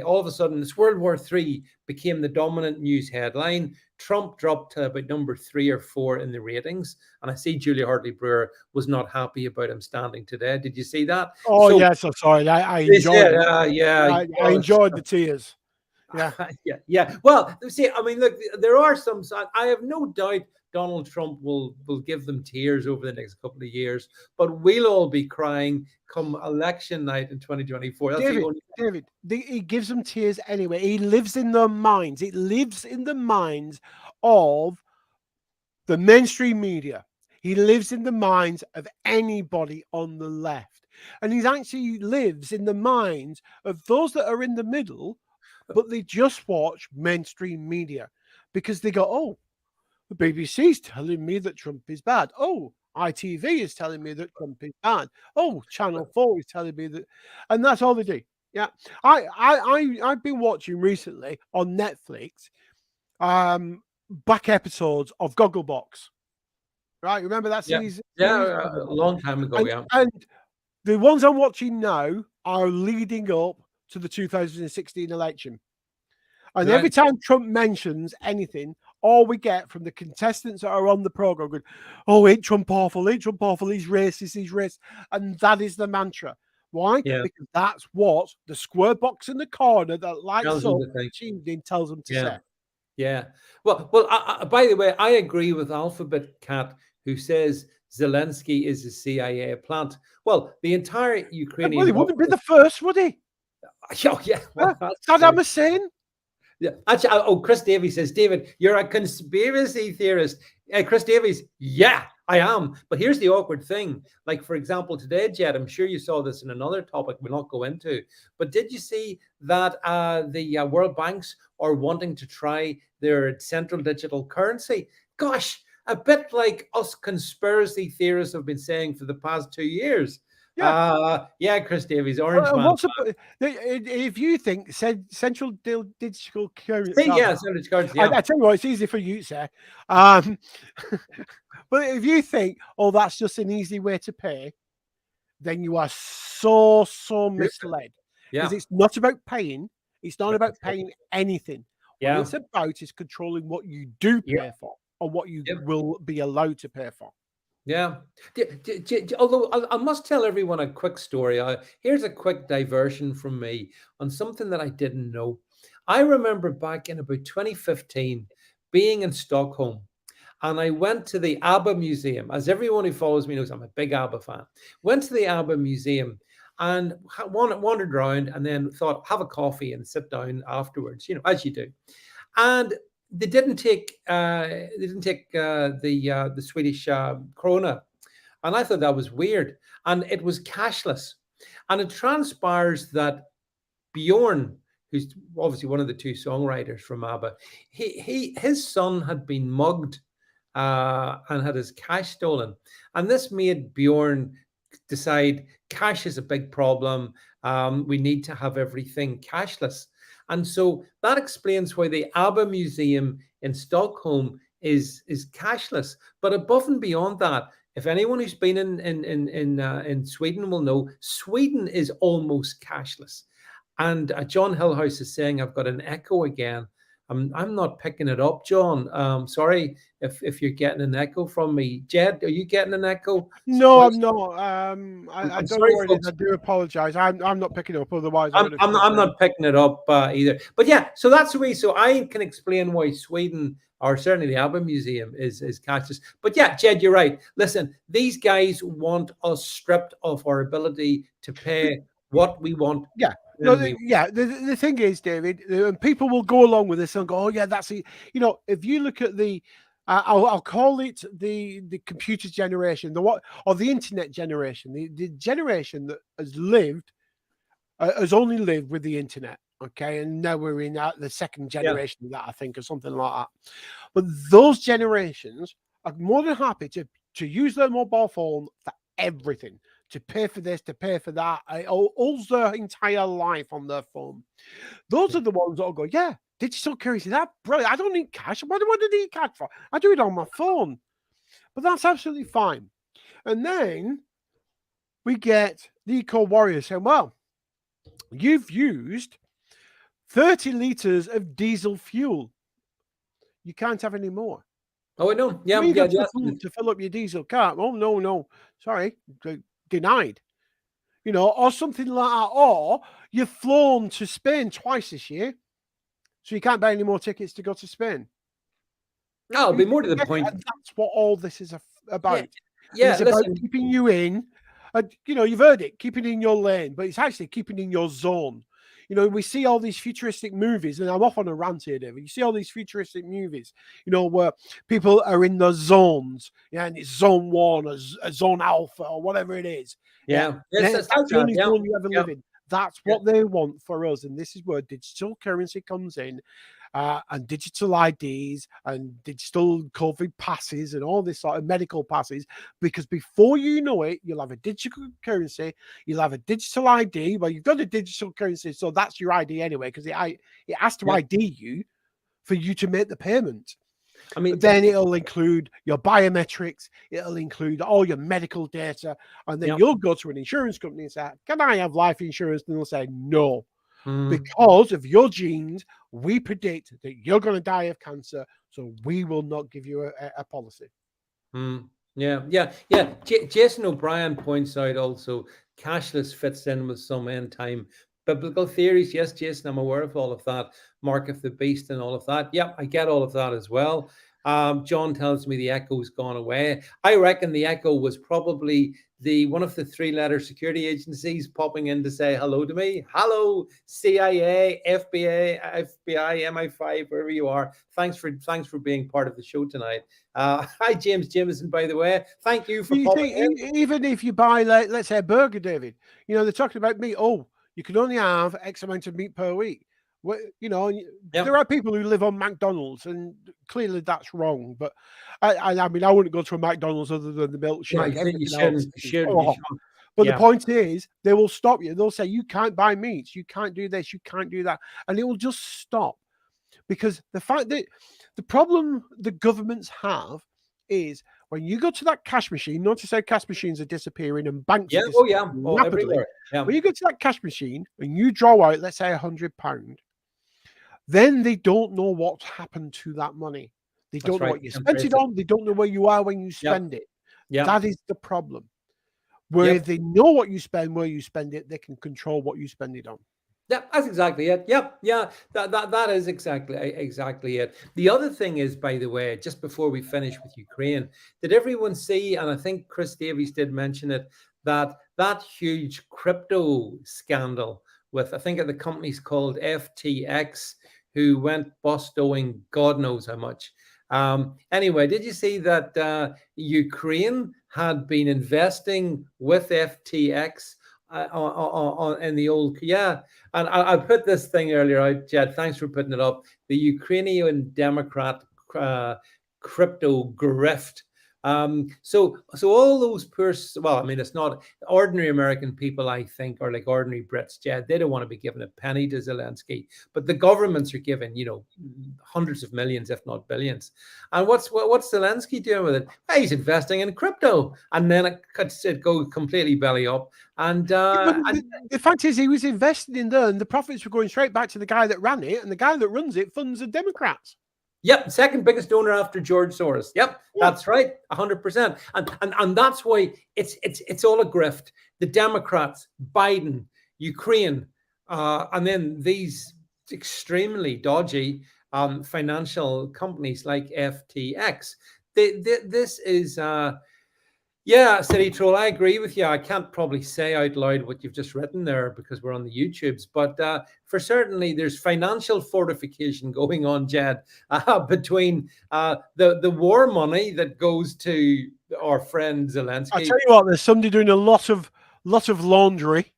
all of a sudden, this World War III became the dominant news headline. Trump dropped to about number 3 or 4 in the ratings. And I see Julia Hartley Brewer was not happy about him standing today. Did you see that? Oh, yes, I'm sorry. I enjoyed it. I enjoyed the tears. Yeah. Well, see, I mean, look, there are some. I have no doubt Donald Trump will give them tears over the next couple of years, but we'll all be crying come election night in 2024. David, he gives them tears anyway. He lives in their minds. It lives in the minds of the mainstream media. He lives in the minds of anybody on the left, and he actually lives in the minds of those that are in the middle. But they just watch mainstream media because they go, "Oh, The BBC is telling me that Trump is bad. Oh, ITV is telling me that Trump is bad. Oh, Channel 4 is telling me that, and that's all they do. Yeah, I've been watching recently on Netflix, back episodes of Gogglebox. Right, remember that Yeah, series? yeah, a long time ago. Yeah, And the ones I'm watching now are leading up to the 2016 election. And every right. time Trump mentions anything, all we get from the contestants that are on the program going, "Oh, ain't Trump awful? Ain't Trump awful? He's racist, he's racist." And that is the mantra. Why? Yeah, Because that's what the square box in the corner that lights tells up them to think. each evening tells them to Yeah. say. Yeah. Well. By the way, I agree with Alphabet Cat, who says Zelensky is a CIA plant. Well, the entire Well, he Ukrainian wouldn't be operation. the first, would he? Oh, yeah. Well, that's Saddam true. Hussein? Yeah. Actually, Chris Davies says, David, you're a conspiracy theorist. Chris Davies, yeah, I am. But here's the awkward thing. Like, for example, today, Jed, I'm sure you saw this in another topic we'll not go into. But did you see that the World Banks are wanting to try their central digital currency? Gosh, a bit like us conspiracy theorists have been saying for the past 2 years. Yeah, Chris Davies, Orange Man. If you think central digital currency, See, yeah, central cards, I yeah. tell you what, it's easy for you to say. But if you think, oh, that's just an easy way to pay, then you are so misled. Because Yeah. it's not about paying. It's not about paying anything. What Yeah. it's about is controlling what you do Yeah. pay for or what you Yep. will be allowed to pay for. Yeah. Although I must tell everyone a quick story. Here's a quick diversion from me on something that I didn't know. I remember back in about 2015 being in Stockholm, and I went to the ABBA Museum. As everyone who follows me knows, I'm a big ABBA fan. Went to the ABBA Museum and wandered around, and then thought, have a coffee and sit down afterwards, as you do. And they didn't take the Swedish krona, and I thought that was weird. And it was cashless, and it transpires that Bjorn, who's obviously one of the two songwriters from ABBA, his son had been mugged and had his cash stolen, and this made Bjorn decide cash is a big problem. We need to have everything cashless. And so that explains why the ABBA Museum in Stockholm is cashless. But above and beyond that, if anyone who's been in Sweden will know, Sweden is almost cashless. And John Hillhouse is saying I've got an echo again. I'm not picking it up, John. Sorry if you're getting an echo from me. Jed, are you getting an echo? No, I'm not. I I'm don't sorry, know what it is. folks. I do apologize. I'm not picking it up. Otherwise, I I'm, would have. I'm, I'm not picking it up either. But yeah, so that's the way. So I can explain why Sweden, or certainly the ABBA Museum, is cashless. But yeah, Jed, you're right. Listen, these guys want us stripped of our ability to pay what we want. Yeah. No, The thing is, David, and people will go along with this and go, "Oh, yeah, that's it." If you look at the, I'll call it the computer generation, the internet generation, the generation that has only lived with the internet. Okay, and now we're in the second generation of that, I think, or something like that. But those generations are more than happy to use their mobile phone for everything. To pay for this, to pay for that, all their entire life on their phone. Those are the ones that'll go, yeah, digital currency, that's brilliant. I don't need cash. What do I need cash for? I do it on my phone. But that's absolutely fine. And then we get the eco warriors saying, well, you've used 30 liters of diesel fuel. You can't have any more. Oh, I know. Yeah, You yeah, go to fill up your diesel car. Oh, no. Sorry. Denied. Or something like that. Or you've flown to Spain twice this year, so you can't buy any more tickets to go to Spain. No, it'll be more to the point. And that's what all this is about. Yeah, it's about keeping you in. You've heard it, keeping in your lane, but it's actually keeping in your zone. We see all these futuristic movies, and I'm off on a rant here, David. You see all these futuristic movies, where people are in the zones, and it's zone 1 or zone alpha or whatever it is. Yeah. That's the only zone you ever live in. That's what they want for us. And this is where digital currency comes in, and digital IDs and digital COVID passes and all this sort of medical passes. Because before you know it, you'll have a digital currency, you'll have a digital ID. Well, you've got a digital currency, so that's your ID anyway, because it has to ID you for you to make the payment. I mean, but then it'll include your biometrics, it'll include all your medical data, and then you'll go to an insurance company and say, "Can I have life insurance?" And they'll say, "No, because of your genes, we predict that you're going to die of cancer, so we will not give you a policy." Yeah. Jason O'Brien points out also cashless fits in with some end time biblical theories. Yes, Jason, I'm aware of all of that. Mark of the beast and all of that. Yeah, I get all of that as well. John tells me the echo's gone away. I reckon the echo was probably one of the 3-letter security agencies popping in to say hello to me. Hello, CIA, FBI, MI5, wherever you are. Thanks for being part of the show tonight. Hi, James Jameson, by the way. Thank you for popping in. Even if you buy, let's say, a burger, David, they're talking about meat. Oh, you can only have X amount of meat per week. Well, there are people who live on McDonald's, and clearly that's wrong. But I mean, I wouldn't go to a McDonald's other than the milkshake. But the point is, they will stop you. They'll say, you can't buy meats, you can't do this, you can't do that. And it will just stop. Because the fact that the problem the governments have is when you go to that cash machine, notice how cash machines are disappearing and banks are disappearing rapidly. When you go to that cash machine and you draw out, let's say, £100, then they don't know what's happened to that money. They don't know what you spent it on. They don't know where you are when you spend it. That is the problem. Where they know what you spend, where you spend it, they can control what you spend it on. Yeah, that's exactly it. That is exactly it. The other thing is, by the way, just before we finish with Ukraine, did everyone see, and I think Chris Davies did mention it, that huge crypto scandal with, I think the company's called FTX, who went bust owing God knows how much. Anyway, did you see that Ukraine had been investing with FTX in the old, and I put this thing earlier out, Jed, thanks for putting it up, the Ukrainian Democrat crypto grift. So all those it's not ordinary American people, I think, are like ordinary Brits, Jed. They don't want to be given a penny to Zelensky, but the governments are given, hundreds of millions, if not billions. And what's Zelensky doing with it? Well, he's investing in crypto, and then it goes completely belly up. And the fact is, he was investing in there, and the profits were going straight back to the guy that ran it, and the guy that runs it funds the Democrats. Yep, second biggest donor after George Soros. Yep, that's right, 100%. And that's why it's all a grift. The Democrats, Biden, Ukraine, and then these extremely dodgy financial companies like FTX. This is City Troll, I agree with you. I can't probably say out loud what you've just written there because we're on the YouTubes, but for certainly there's financial fortification going on, Jed, between the war money that goes to our friend Zelensky. I tell you what, there's somebody doing a lot of laundry.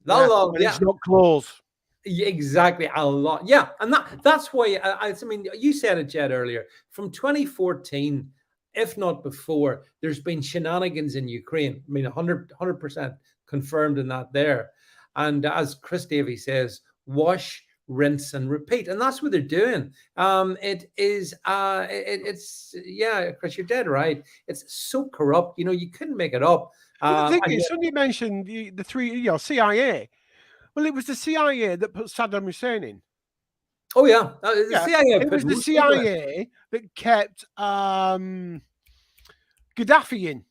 It's not clothes. Yeah, exactly, a lot. Yeah, and that's why I mean, you said it, Jed, earlier. From 2014. If not before, there's been shenanigans in Ukraine. I mean, 100% confirmed in that there. And as Chris Davies says, wash, rinse, and repeat. And that's what they're doing. Chris, you're dead right. It's so corrupt. You couldn't make it up. The thing is, somebody mentioned the three, CIA. Well, it was the CIA that put Saddam Hussein in. Oh, yeah. CIA it was the CIA that kept Gaddafi in.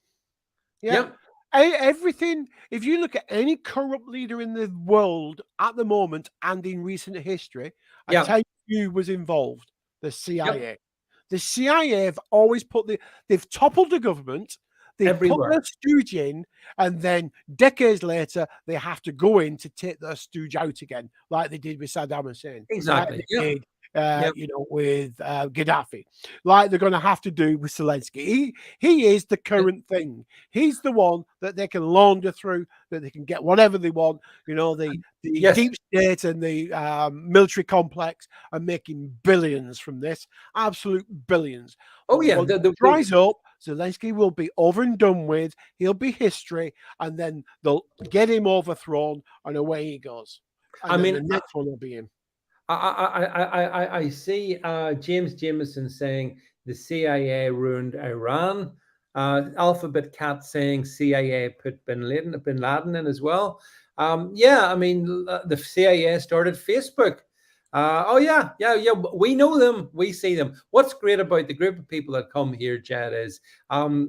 Yeah. Everything, if you look at any corrupt leader in the world at the moment and in recent history, I tell you who was involved. The CIA. Yep. The CIA have always they've toppled the government. They put their stooge in, and then decades later, they have to go in to take their stooge out again, like they did with Saddam Hussein. Exactly. Like they did Yep. with Gaddafi, like they're going to have to do with Zelensky. He is the current thing. He's the one that they can launder through, that they can get whatever they want. The Yes. deep state and the military complex are making billions from this, absolute billions. Oh But yeah. once it dries up, Zelensky will be over and done with. He'll be history, and then they'll get him overthrown, and away he goes. And I then mean, the next one will be him. I see James Jameson saying the CIA ruined Iran. Alphabet Cat saying CIA put Bin Laden in as well. Yeah, I mean the CIA started Facebook. Oh yeah, yeah, yeah. We know them. We see them. What's great about the group of people that come here, Jed, is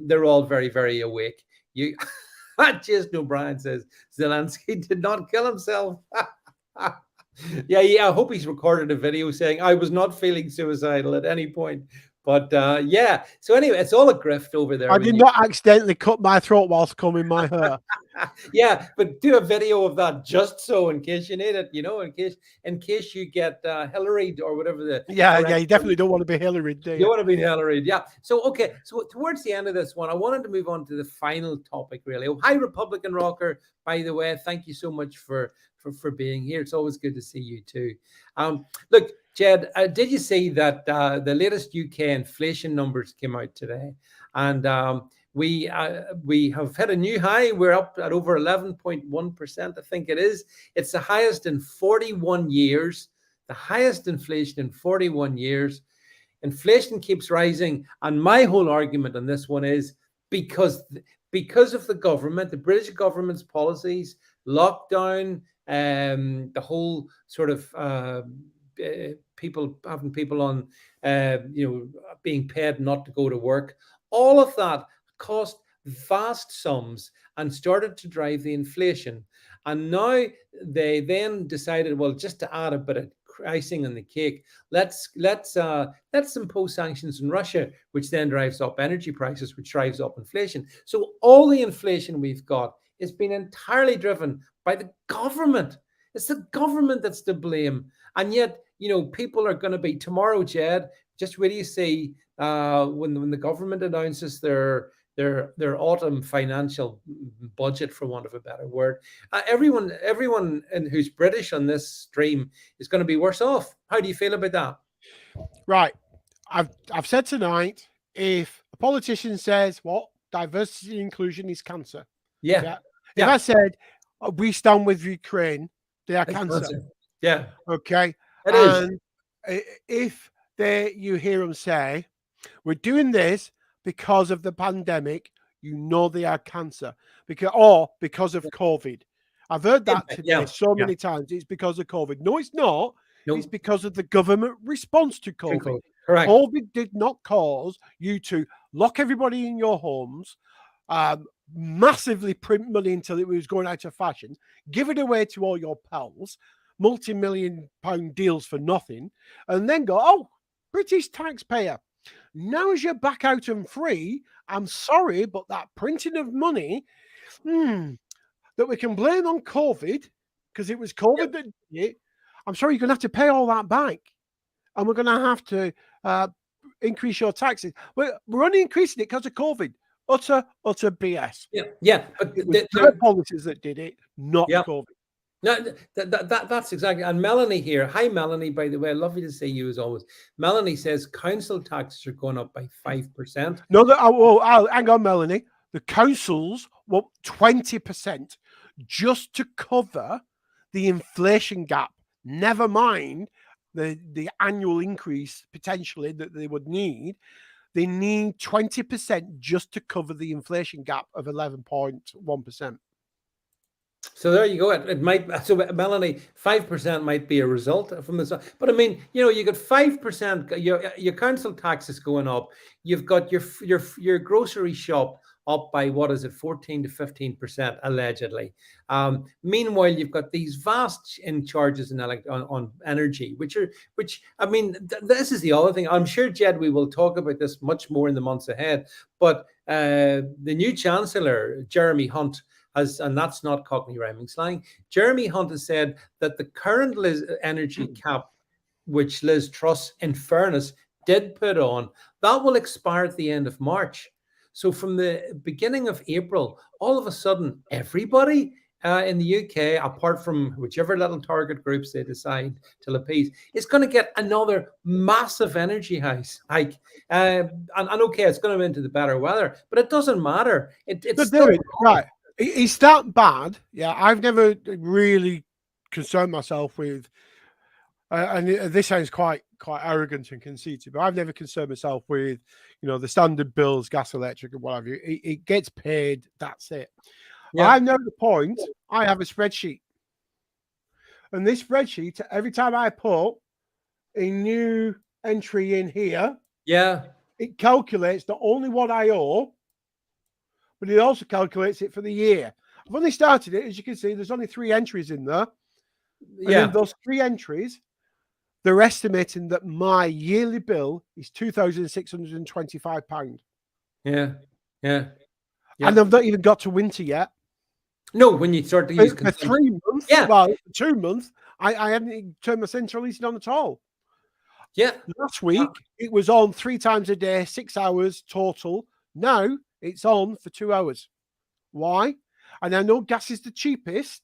they're all very, very awake. You, Jason O'Brien says Zelensky did not kill himself. Yeah, yeah. I hope he's recorded a video saying I was not feeling suicidal at any point. But yeah. So anyway, it's all a grift over there. I did not accidentally cut my throat whilst combing my hair. Yeah, but do a video of that just so in case you need it, in case you get Hillary or whatever the yeah, you definitely don't want to be Hillary, do you? You want to be Hillary, yeah. So okay, so towards the end of this one, I wanted to move on to the final topic, really. Oh, hi, Republican Rocker. By the way, thank you so much for being here. It's always good to see you too. Look, Jed, did you see that the latest UK inflation numbers came out today, and we have hit a new high. We're up at over 11.1%. I think it is. It's the highest in 41 years. The highest inflation in 41 years. Inflation keeps rising, and my whole argument on this one is because of the government, the British government's policies, lockdown, the whole sort of people on, being paid not to go to work. All of that cost vast sums and started to drive the inflation. And now they then decided, well, just to add a bit of icing on the cake, let's impose sanctions on Russia, which then drives up energy prices, which drives up inflation. So all the inflation we've got is being entirely driven by the government. It's the government that's to blame. And yet, people are going to be tomorrow, Jed. Just wait till you see when the government announces their autumn financial budget, for want of a better word. Everyone who's British on this stream is going to be worse off. How do you feel about that? Right. I've said tonight, if a politician says what diversity and inclusion is cancer. Yeah. If I said we stand with Ukraine, they are cancer. Yeah. Okay. It is. And if you hear them say, we're doing this because of the pandemic, they are cancer because of COVID. I've heard that today so many times. It's because of COVID. No, it's not. Nope. It's because of the government response to COVID. Correct. COVID did not cause you to lock everybody in your homes, massively print money until it was going out of fashion, give it away to all your pals, multi-million-pound deals for nothing, and then go, oh, British taxpayer, now as you're back out and free, I'm sorry, but that printing of money that we can blame on COVID, because it was COVID that did it, I'm sorry, you're going to have to pay all that back. And we're going to have to increase your taxes. We're only increasing it because of COVID. Utter BS. Yeah. But it was their policies that did it, not COVID. No, that's exactly. And Melanie here. Hi, Melanie, by the way. Lovely to see you as always. Melanie says council taxes are going up by 5%. No, hang on, Melanie. The councils were 20% just to cover the inflation gap. Never mind the annual increase potentially that they would need. They need 20% just to cover the inflation gap of 11.1%. So there you go. It might. So Melanie, 5% might be a result from this. But I mean, you got 5%. Your council tax is going up. You've got your grocery shop up by 14 to 15% allegedly. Meanwhile, you've got these vast charges on energy, which I mean, this is the other thing. I'm sure, Jed, we will talk about this much more in the months ahead. But the new Chancellor, Jeremy Hunt, and that's not Cockney rhyming slang, Jeremy Hunt has said that the current energy cap which Liz Truss, in fairness, did put on, that will expire at the end of March. So from the beginning of April, all of a sudden, everybody in the UK, apart from whichever little target groups they decide to appease, is going to get another massive energy hike. And okay, it's going to into the better weather, but it doesn't matter. It's still David, right. It's that bad. Yeah, I've never really concerned myself with, and this sounds quite arrogant and conceited, but I've never concerned myself with, the standard bills, gas, electric, and whatever. It gets paid. That's it. Yeah. I know the point. I have a spreadsheet, and this spreadsheet, every time I put a new entry in here, it calculates not only what I owe, but it also calculates it for the year. I've only started it, as you can see. There's only 3 entries in there. And in those 3 entries, they're estimating that my yearly bill is £2,625. Yeah. And I've not even got to winter yet. No, when you start to use for 3 months, well, 2 months, I hadn't turned my central heating on at all. Yeah. Last week, it was on 3 times a day, 6 hours total. Now, it's on for 2 hours. Why? And I know gas is the cheapest,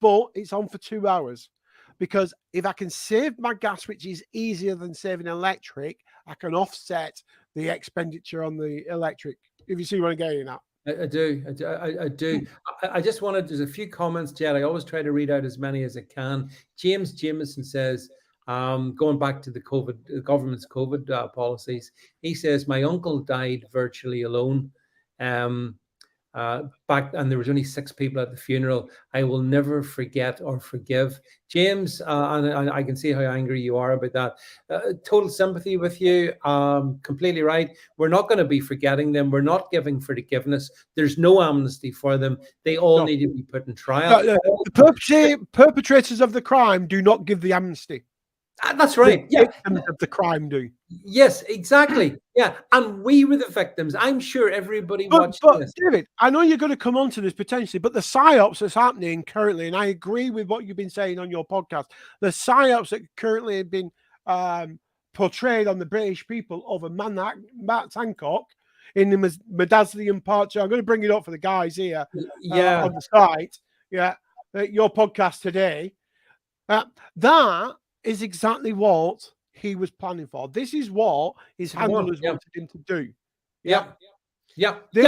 but it's on for 2 hours. Because if I can save my gas, which is easier than saving electric, I can offset the expenditure on the electric. If you see what I'm getting at. I do. I just wanted, there's a few comments, Jed. I always try to read out as many as I can. James Jameson says, going back to the government's COVID policies, he says, my uncle died virtually alone. Back, and there was only 6 people at the funeral. I will never forget or forgive. James, and I can see how angry you are about that. Total sympathy with you. Completely right. We're not going to be forgetting them. We're not giving forgiveness. There's no amnesty for them. They all need to be put in trial. The perpetrators of the crime do not give the amnesty. That's right. The victims of the crime do. Yes, exactly. Yeah, and we were the victims. I'm sure everybody watched this. David, I know you're going to come on to this potentially, but the psyops that's happening currently, and I agree with what you've been saying on your podcast, the psyops that currently have been portrayed on the British people over Matt Hancock in the Medaslian part 2. I'm going to bring it up for the guys here on the site. Your podcast today. That is exactly what he was planning for. This is what his handlers wanted him to do. They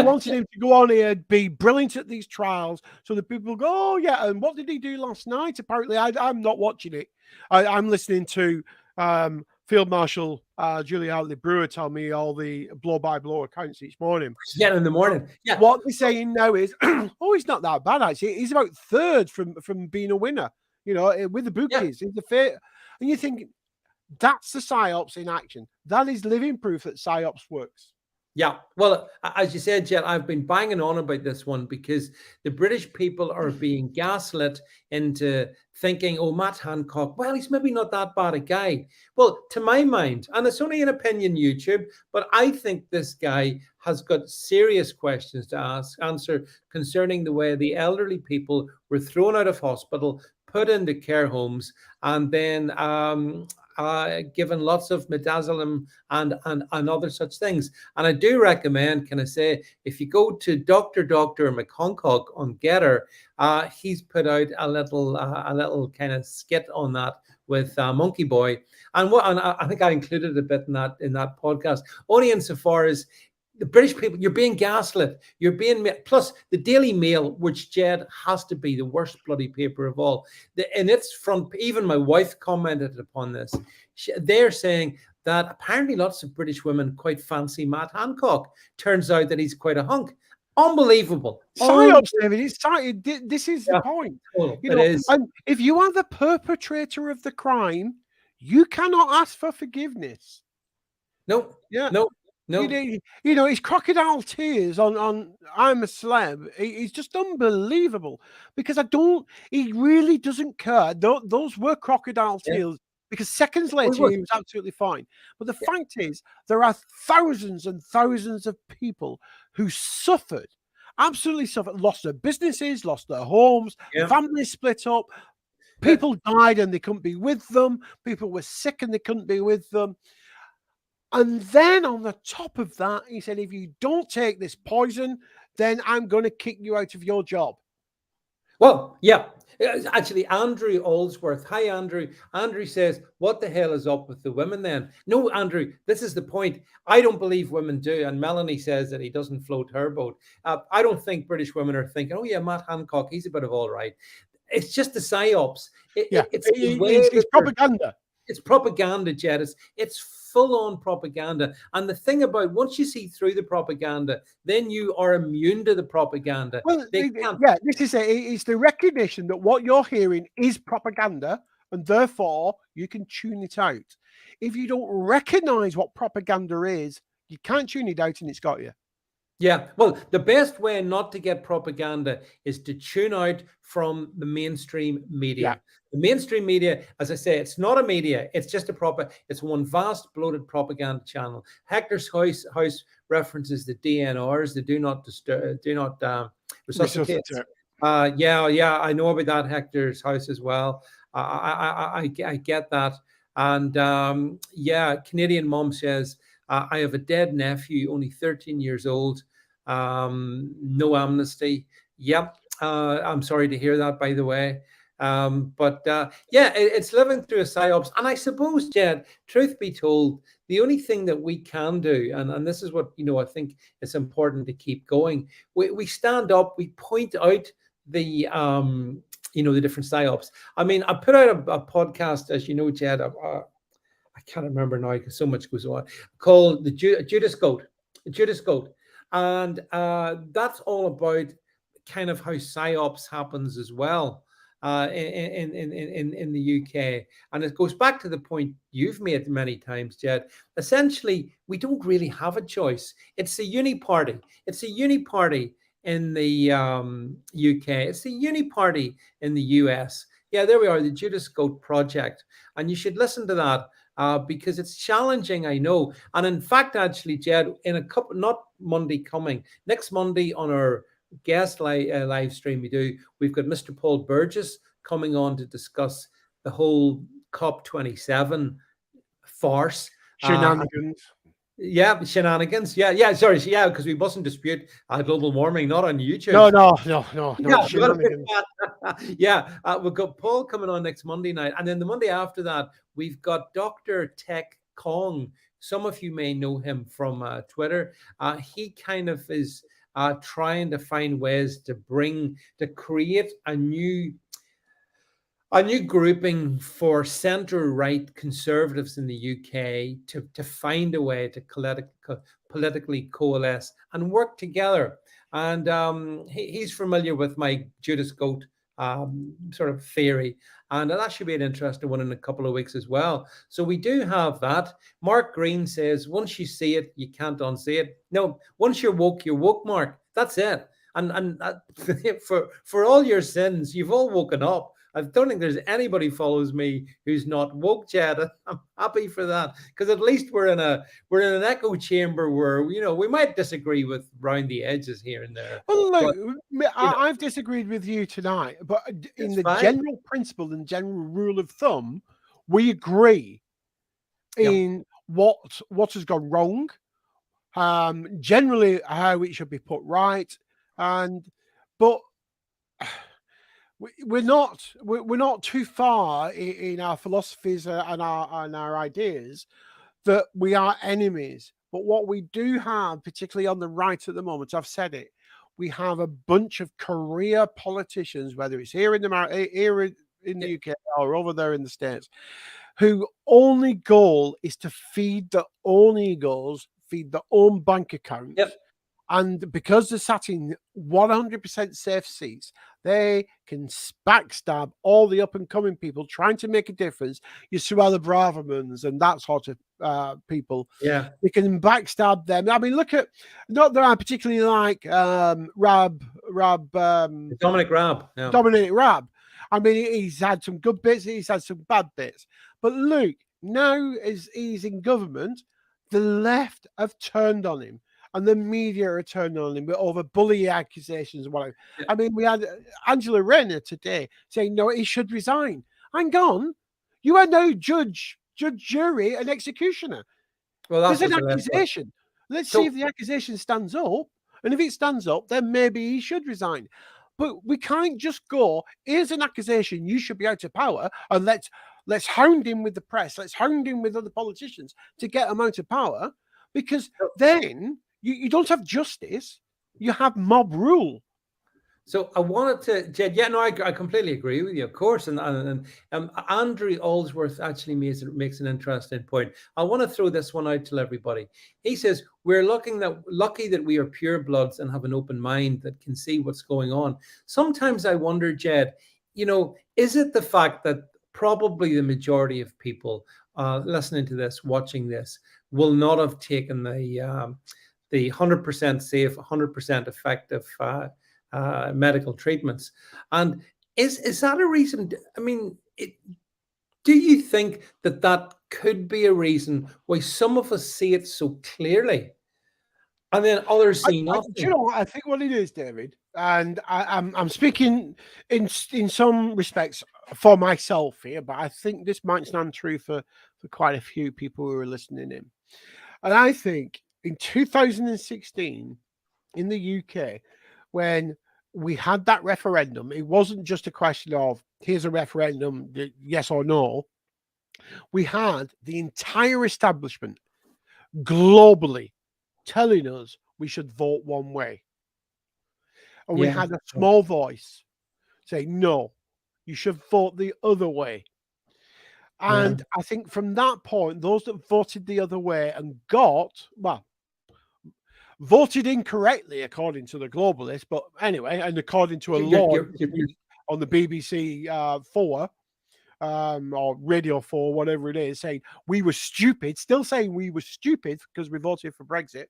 wanted him to go on here, be brilliant at these trials, so that people go, oh, yeah, and what did he do last night? Apparently, I'm not watching it. I'm listening to Field Marshal Julia Hartley Brewer tell me all the blow-by-blow accounts each morning. Yeah, in the morning. Yeah. What they're saying now is, oh, he's not that bad, actually. He's about 3rd from being a winner, with the bookies. He's the fair. And you think, that's the PSYOPs in action. That is living proof that PSYOPs works. Yeah. Well, as you said, Jet, I've been banging on about this one because the British people are being gaslit into thinking, oh, Matt Hancock, well, he's maybe not that bad a guy. Well, to my mind, and it's only an opinion, YouTube, but I think this guy has got serious questions to answer concerning the way the elderly people were thrown out of hospital, put into care homes, and then given lots of midazolam and other such things. And I do recommend, can I say, if you go to Dr. McHoncock on Getter, he's put out a little kind of skit on that with Monkey Boy. And I think I included a bit in that podcast, only insofar as the British people, you're being gaslit. You're being, plus the Daily Mail, which, Jed, has to be the worst bloody paper of all. In its front, even my wife commented upon this. They're saying that apparently lots of British women quite fancy Matt Hancock. Turns out that he's quite a hunk. Unbelievable. PSYOPs, David. This is the point. It is. And if you are the perpetrator of the crime, you cannot ask for forgiveness. No. Yeah. No. His crocodile tears on I'm a Celeb. He's just unbelievable because he really doesn't care. Those were crocodile tears because seconds later he was absolutely fine. But the fact is, there are thousands and thousands of people who absolutely suffered, lost their businesses, lost their homes, families split up. People died and they couldn't be with them. People were sick and they couldn't be with them. And then on the top of that, he said, if you don't take this poison, then I'm going to kick you out of your job. Well, yeah. Actually, Andrew Allsworth. Hi, Andrew. Andrew says, what the hell is up with the women then? No, Andrew, this is the point. I don't believe women do. And Melanie says that he doesn't float her boat. I don't think British women are thinking, oh, yeah, Matt Hancock, he's a bit of all right. It's just the psyops. It's the way it's propaganda. It's propaganda, Jed. It's full-on propaganda. And the thing about, once you see through the propaganda, then you are immune to the propaganda. Well, this is it's the recognition that what you're hearing is propaganda, and therefore you can tune it out. If you don't recognize what propaganda is, you can't tune it out, and it's got you. Yeah, well, the best way not to get propaganda is to tune out from the mainstream media. Yeah. The mainstream media, as I say, it's not a media. It's just it's one vast bloated propaganda channel. Hector's house references the DNRs, the do not disturb, do not resuscitate. Yeah, I know about that, Hector's house as well. I get that. And Canadian mom says, I have a dead nephew, only 13 years old. No amnesty. Yep. I'm sorry to hear that, by the way. It's living through a psyops. And I suppose, Jed, truth be told, the only thing that we can do, and this is what, I think it's important to keep going. We stand up, we point out the different psyops. I mean, I put out a podcast, as you know, Jed, I can't remember now because so much goes on, called the Judas Goat. And that's all about kind of how psyops happens as well in the UK. And it goes back to the point you've made many times, Jed. Essentially, we don't really have a choice. It's a uni party. It's a uni party in the UK. It's a uni party in the US. Yeah, there we are, the Judas Goat Project. And you should listen to that. Because it's challenging, I know. And in fact, actually, Jed, in a couple, not Monday coming, next Monday on our guest live stream we've got Mr. Paul Burgess coming on to discuss the whole COP27 farce. Shenanigans. Shenanigans. Sorry. Yeah, because we mustn't dispute global warming, not on YouTube. No. We've got Paul coming on next Monday night. And then the Monday after that, we've got Dr. Tech Kong. Some of you may know him from Twitter. He kind of is trying to find ways to create a new grouping for centre-right conservatives in the UK to find a way to politically coalesce and work together. And he's familiar with my Judas Goat sort of theory. And that should be an interesting one in a couple of weeks as well. So we do have that. Mark Green says, once you see it, you can't unsee it. No, once you're woke, Mark. That's it. And for all your sins, you've all woken up. I don't think there's anybody follows me who's not woke, Jed. I'm happy for that, because at least we're in an echo chamber where we might disagree with round the edges here and there. Well, look, I've disagreed with you tonight, but in the general principle and general rule of thumb, we agree in what has gone wrong, generally how it should be put right, but. We're not too far in our philosophies and our ideas that we are enemies. But what we do have, particularly on the right at the moment, I've said it, we have a bunch of career politicians, whether it's here in the UK or over there in the States, whose only goal is to feed their own egos, feed their own bank accounts. Yep. And because they're sat in 100% safe seats, they can backstab all the up-and-coming people trying to make a difference. You see the Bravermans and that sort of people. Yeah. They can backstab them. I mean, look at, not that I particularly like Dominic Raab. Yeah. Dominic Raab. I mean, he's had some good bits, he's had some bad bits. But look, now as he's in government, the left have turned on him. And the media are turning on him over bullying accusations and whatever. Yeah. I mean, we had Angela Rayner today saying, no, he should resign. hang on, you are now judge, jury, and executioner. Well, There's that's an what the left. accusation. Let's see So if the accusation stands up. And if it stands up, then maybe he should resign. But we can't just go, here's an accusation, you should be out of power, and let's hound him with the press, let's hound him with other politicians to get him out of power, because then you don't have justice, you have mob rule. So I wanted to, Jed. Yeah, no, I completely agree with you, of course. And Andrew Allsworth actually makes an interesting point. I want to throw this one out to everybody. He says we're lucky that we are pure bloods and have an open mind that can see what's going on. Sometimes I wonder, Jed, is it the fact that probably the majority of people listening to this, watching this, will not have taken the 100% safe, 100% effective medical treatments, and is that a reason? I mean, do you think that could be a reason why some of us see it so clearly, and then others see Do you nothing? know what I think? What it is, David, and I'm speaking in some respects for myself here, but I think this might stand true for quite a few people who are listening in. And I think in 2016 in the UK, when we had that referendum, it wasn't just a question of here's a referendum, yes or no. We had the entire establishment globally telling us we should vote one way. And we Yeah, had a small voice saying, no, you should vote the other way. yeah, And I think from that point, those that voted the other way and voted incorrectly according to the globalists, but anyway, and according to a law on the BBC 4 or Radio 4, whatever it is, saying we were stupid, still saying we were stupid because we voted for Brexit.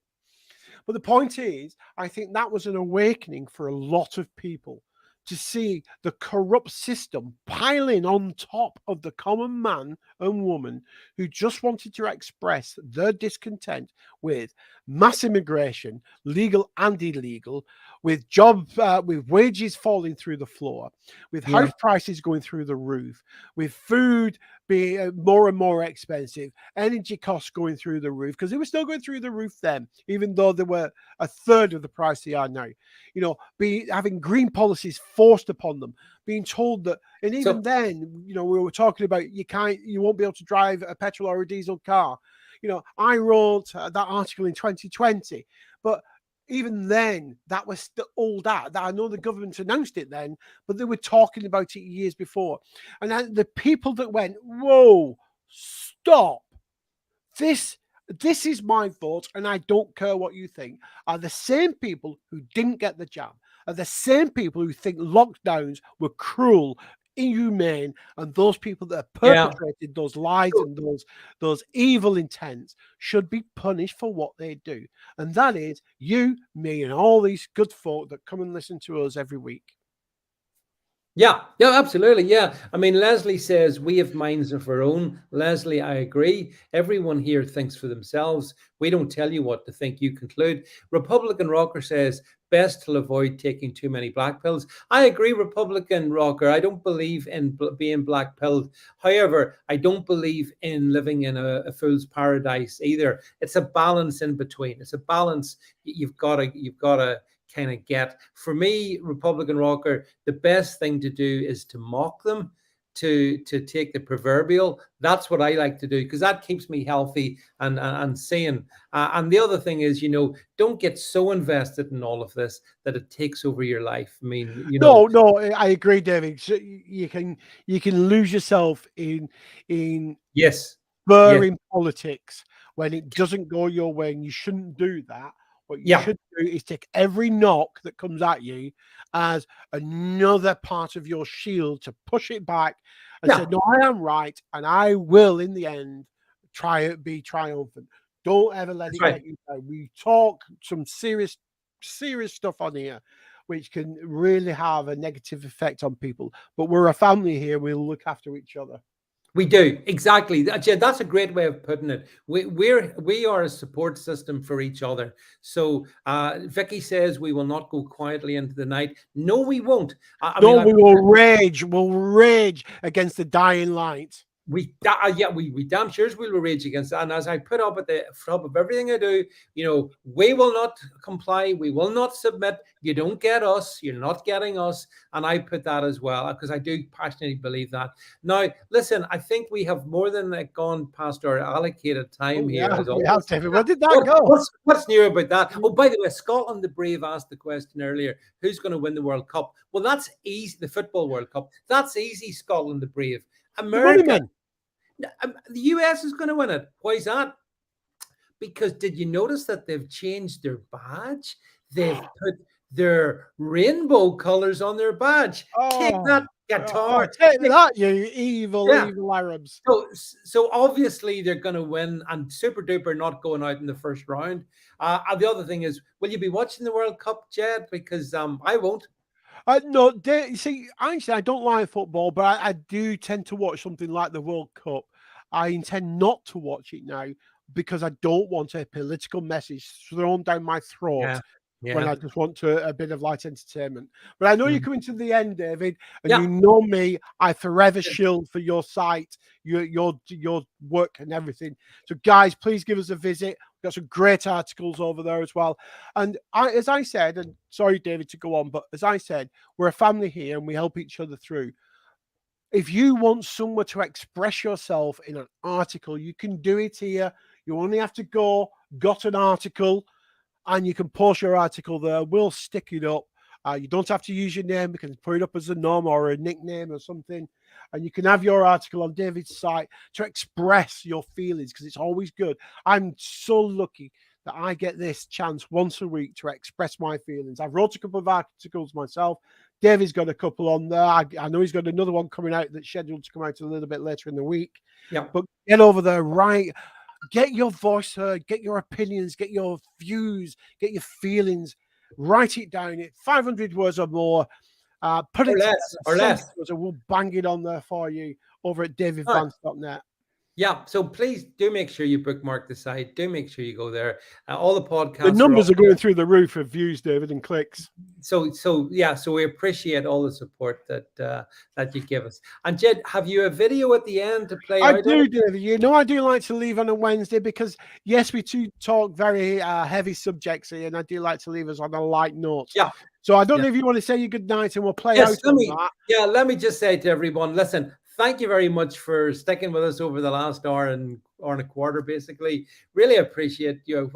But the point is, I think that was an awakening for a lot of people to see the corrupt system piling on top of the common man and woman who just wanted to express their discontent with mass immigration, legal and illegal, with with wages falling through the floor, with house prices going through the roof, with food being more and more expensive, energy costs going through the roof, because they were still going through the roof then, even though they were a third of the price they are now. Having green policies forced upon them, being told that, and even then, we were talking about you won't be able to drive a petrol or a diesel car. I wrote that article in 2020, but even then, that was the old act. I know the government announced it then, but they were talking about it years before. And the people that went, whoa, stop. This is my thoughts, and I don't care what you think, are the same people who didn't get the jab, are the same people who think lockdowns were cruel, inhumane, and those people that have perpetrated those lies and those evil intents should be punished for what they do. And that is you, me, and all these good folk that come and listen to us every week. Yeah, absolutely. Yeah. I mean, Leslie says we have minds of our own. Leslie, I agree. Everyone here thinks for themselves. We don't tell you what to think, you conclude. Republican Rocker says best to avoid taking too many black pills. I agree, Republican Rocker. I don't believe in being black pilled. However, I don't believe in living in a fool's paradise either. It's a balance in between. It's a balance you've got to kind of get. For me, Republican Rocker, the best thing to do is to mock them, to take the proverbial. That's what I like to do, because that keeps me healthy and sane. And the other thing is, don't get so invested in all of this that it takes over your life. I mean, No, I agree, David. So you can lose yourself in yes, burning politics when it doesn't go your way, and you shouldn't do that. What you should do is take every knock that comes at you as another part of your shield to push it back and say, no, I am right, and I will, in the end, try to be triumphant. Don't ever let it get you down. We talk some serious stuff on here, which can really have a negative effect on people. But we're a family here. We'll look after each other. We do, exactly. Jed, that's a great way of putting it. We are a support system for each other. So Vicky says we will not go quietly into the night. No, we won't. I No, mean, we will rage. We'll rage against the dying light. we damn sure will rage against that. And as I put up at the top of everything I do, we will not comply, we will not submit. You don't get us, you're not getting us. And I put that as well, because I do passionately believe that. Now listen, I think we have more than gone past our allocated time here, as we always. have, David. Where did that go? What's new about that? Oh, by the way, Scotland the Brave asked the question earlier, who's going to win the World Cup? Well, that's easy. The Football World Cup, that's easy. Scotland the Brave. America, the US is going to win it. Why is that? Because did you notice that they've changed their badge? They've put their rainbow colors on their badge. Take that, Qatar. Take that, you evil Arabs. So obviously they're going to win, and super duper not going out in the first round. The other thing is, will you be watching the World Cup, Jed? Because I won't. No, see, actually, I don't like football, but I do tend to watch something like the World Cup. I intend not to watch it now because I don't want a political message thrown down my throat when I just want a bit of light entertainment. But I know you're coming to the end, David, and you know me. I forever shield for your site, your work and everything. So, guys, please give us a visit. Got some great articles over there as well. And as I said, and sorry, David, to go on, but as I said, we're a family here and we help each other through. If you want somewhere to express yourself in an article, you can do it here. You only have to got an article, and you can post your article there. We'll stick it up. You don't have to use your name. We can put it up as a nom or a nickname or something. And you can have your article on David's site to express your feelings, because it's always good. I'm so lucky that I get this chance once a week to express my feelings. I've wrote a couple of articles myself. David's got a couple on there. I know he's got another one coming out that's scheduled to come out a little bit later in the week. Yeah. But get over there, right? Get your voice heard, get your opinions, get your views, get your feelings. Write it down. 500 words or more. Put it or less. So we'll bang it on there for you over at davidvance.net. Yeah, so please do make sure you bookmark the site. Do make sure you go there. All the podcasts. The numbers are going through the roof of views, David, and clicks. So we appreciate all the support that you give us. And Jed, have you a video at the end to play? I do, David. I do like to leave on a Wednesday because, yes, we do talk very heavy subjects here, and I do like to leave us on a light note. Yeah. So I don't know if you want to say your good night, and we'll play out on that. Yeah, let me just say to everyone, listen, thank you very much for sticking with us over the last hour and a quarter, basically. Really appreciate you,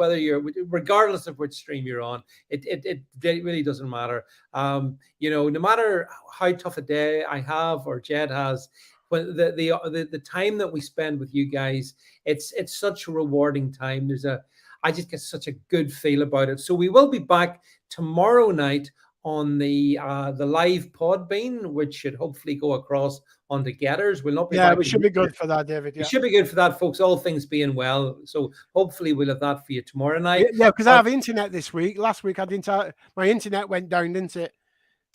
regardless of which stream you're on. It really doesn't matter. No matter how tough a day I have or Jed has, when the time that we spend with you guys, it's such a rewarding time. I just get such a good feel about it. So we will be back tomorrow night on the live Podbean, which should hopefully go across onto Getters. We'll not be. Yeah, we should be good for that, David. Yeah. We should be good for that, folks. All things being well, so hopefully we'll have that for you tomorrow night. Yeah, because I have internet this week. Last week I didn't. My internet went down, didn't it?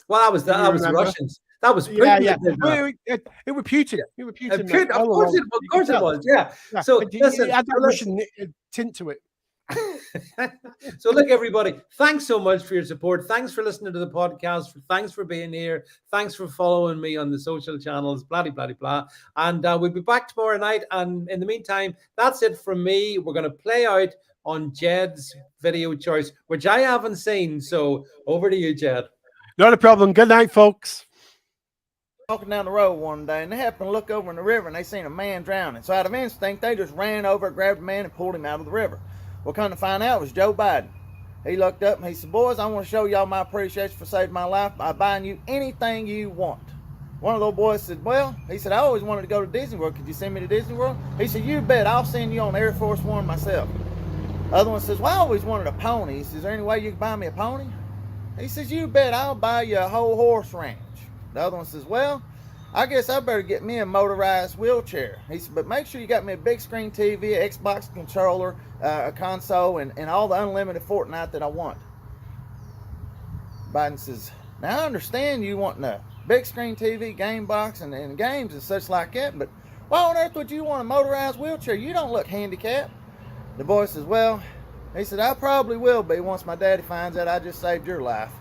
Well, that was the Russians. That was Putin. Yeah. It was Putin. It was Putin. Of course it was. Yeah. So listen, it had that Russian tint to it. So look, everybody, thanks so much for your support. Thanks for listening to the podcast. Thanks for being here. Thanks for following me on the social channels, blah, blah, blah, blah. And we'll be back tomorrow night. And in the meantime, that's it from me. We're going to play out on Jed's video choice, which I haven't seen. So over to you, Jed. Not a problem. Good night, folks. Walking down the road one day, and they happened to look over in the river, and they seen a man drowning. So out of instinct, they just ran over, grabbed the man, and pulled him out of the river. Well, come to find out, it was Joe Biden. He looked up and he said, "Boys, I want to show y'all my appreciation for saving my life by buying you anything you want." One of those boys said, "Well," he said, "I always wanted to go to Disney World. Could you send me to Disney World?" He said, "You bet. I'll send you on Air Force One myself." The other one says, "Well, I always wanted a pony." He says, "Is there any way you can buy me a pony?" He says, "You bet. I'll buy you a whole horse ranch." The other one says, "Well, I guess I better get me a motorized wheelchair." He said, "But make sure you got me a big screen TV, Xbox controller, a console, and all the unlimited Fortnite that I want." Biden says, "Now I understand you wanting a big screen TV, game box, and games and such like that, but Why on earth would you want a motorized wheelchair? You don't look handicapped. The boy says, well, he said, I probably will be once my daddy finds out I just saved your life.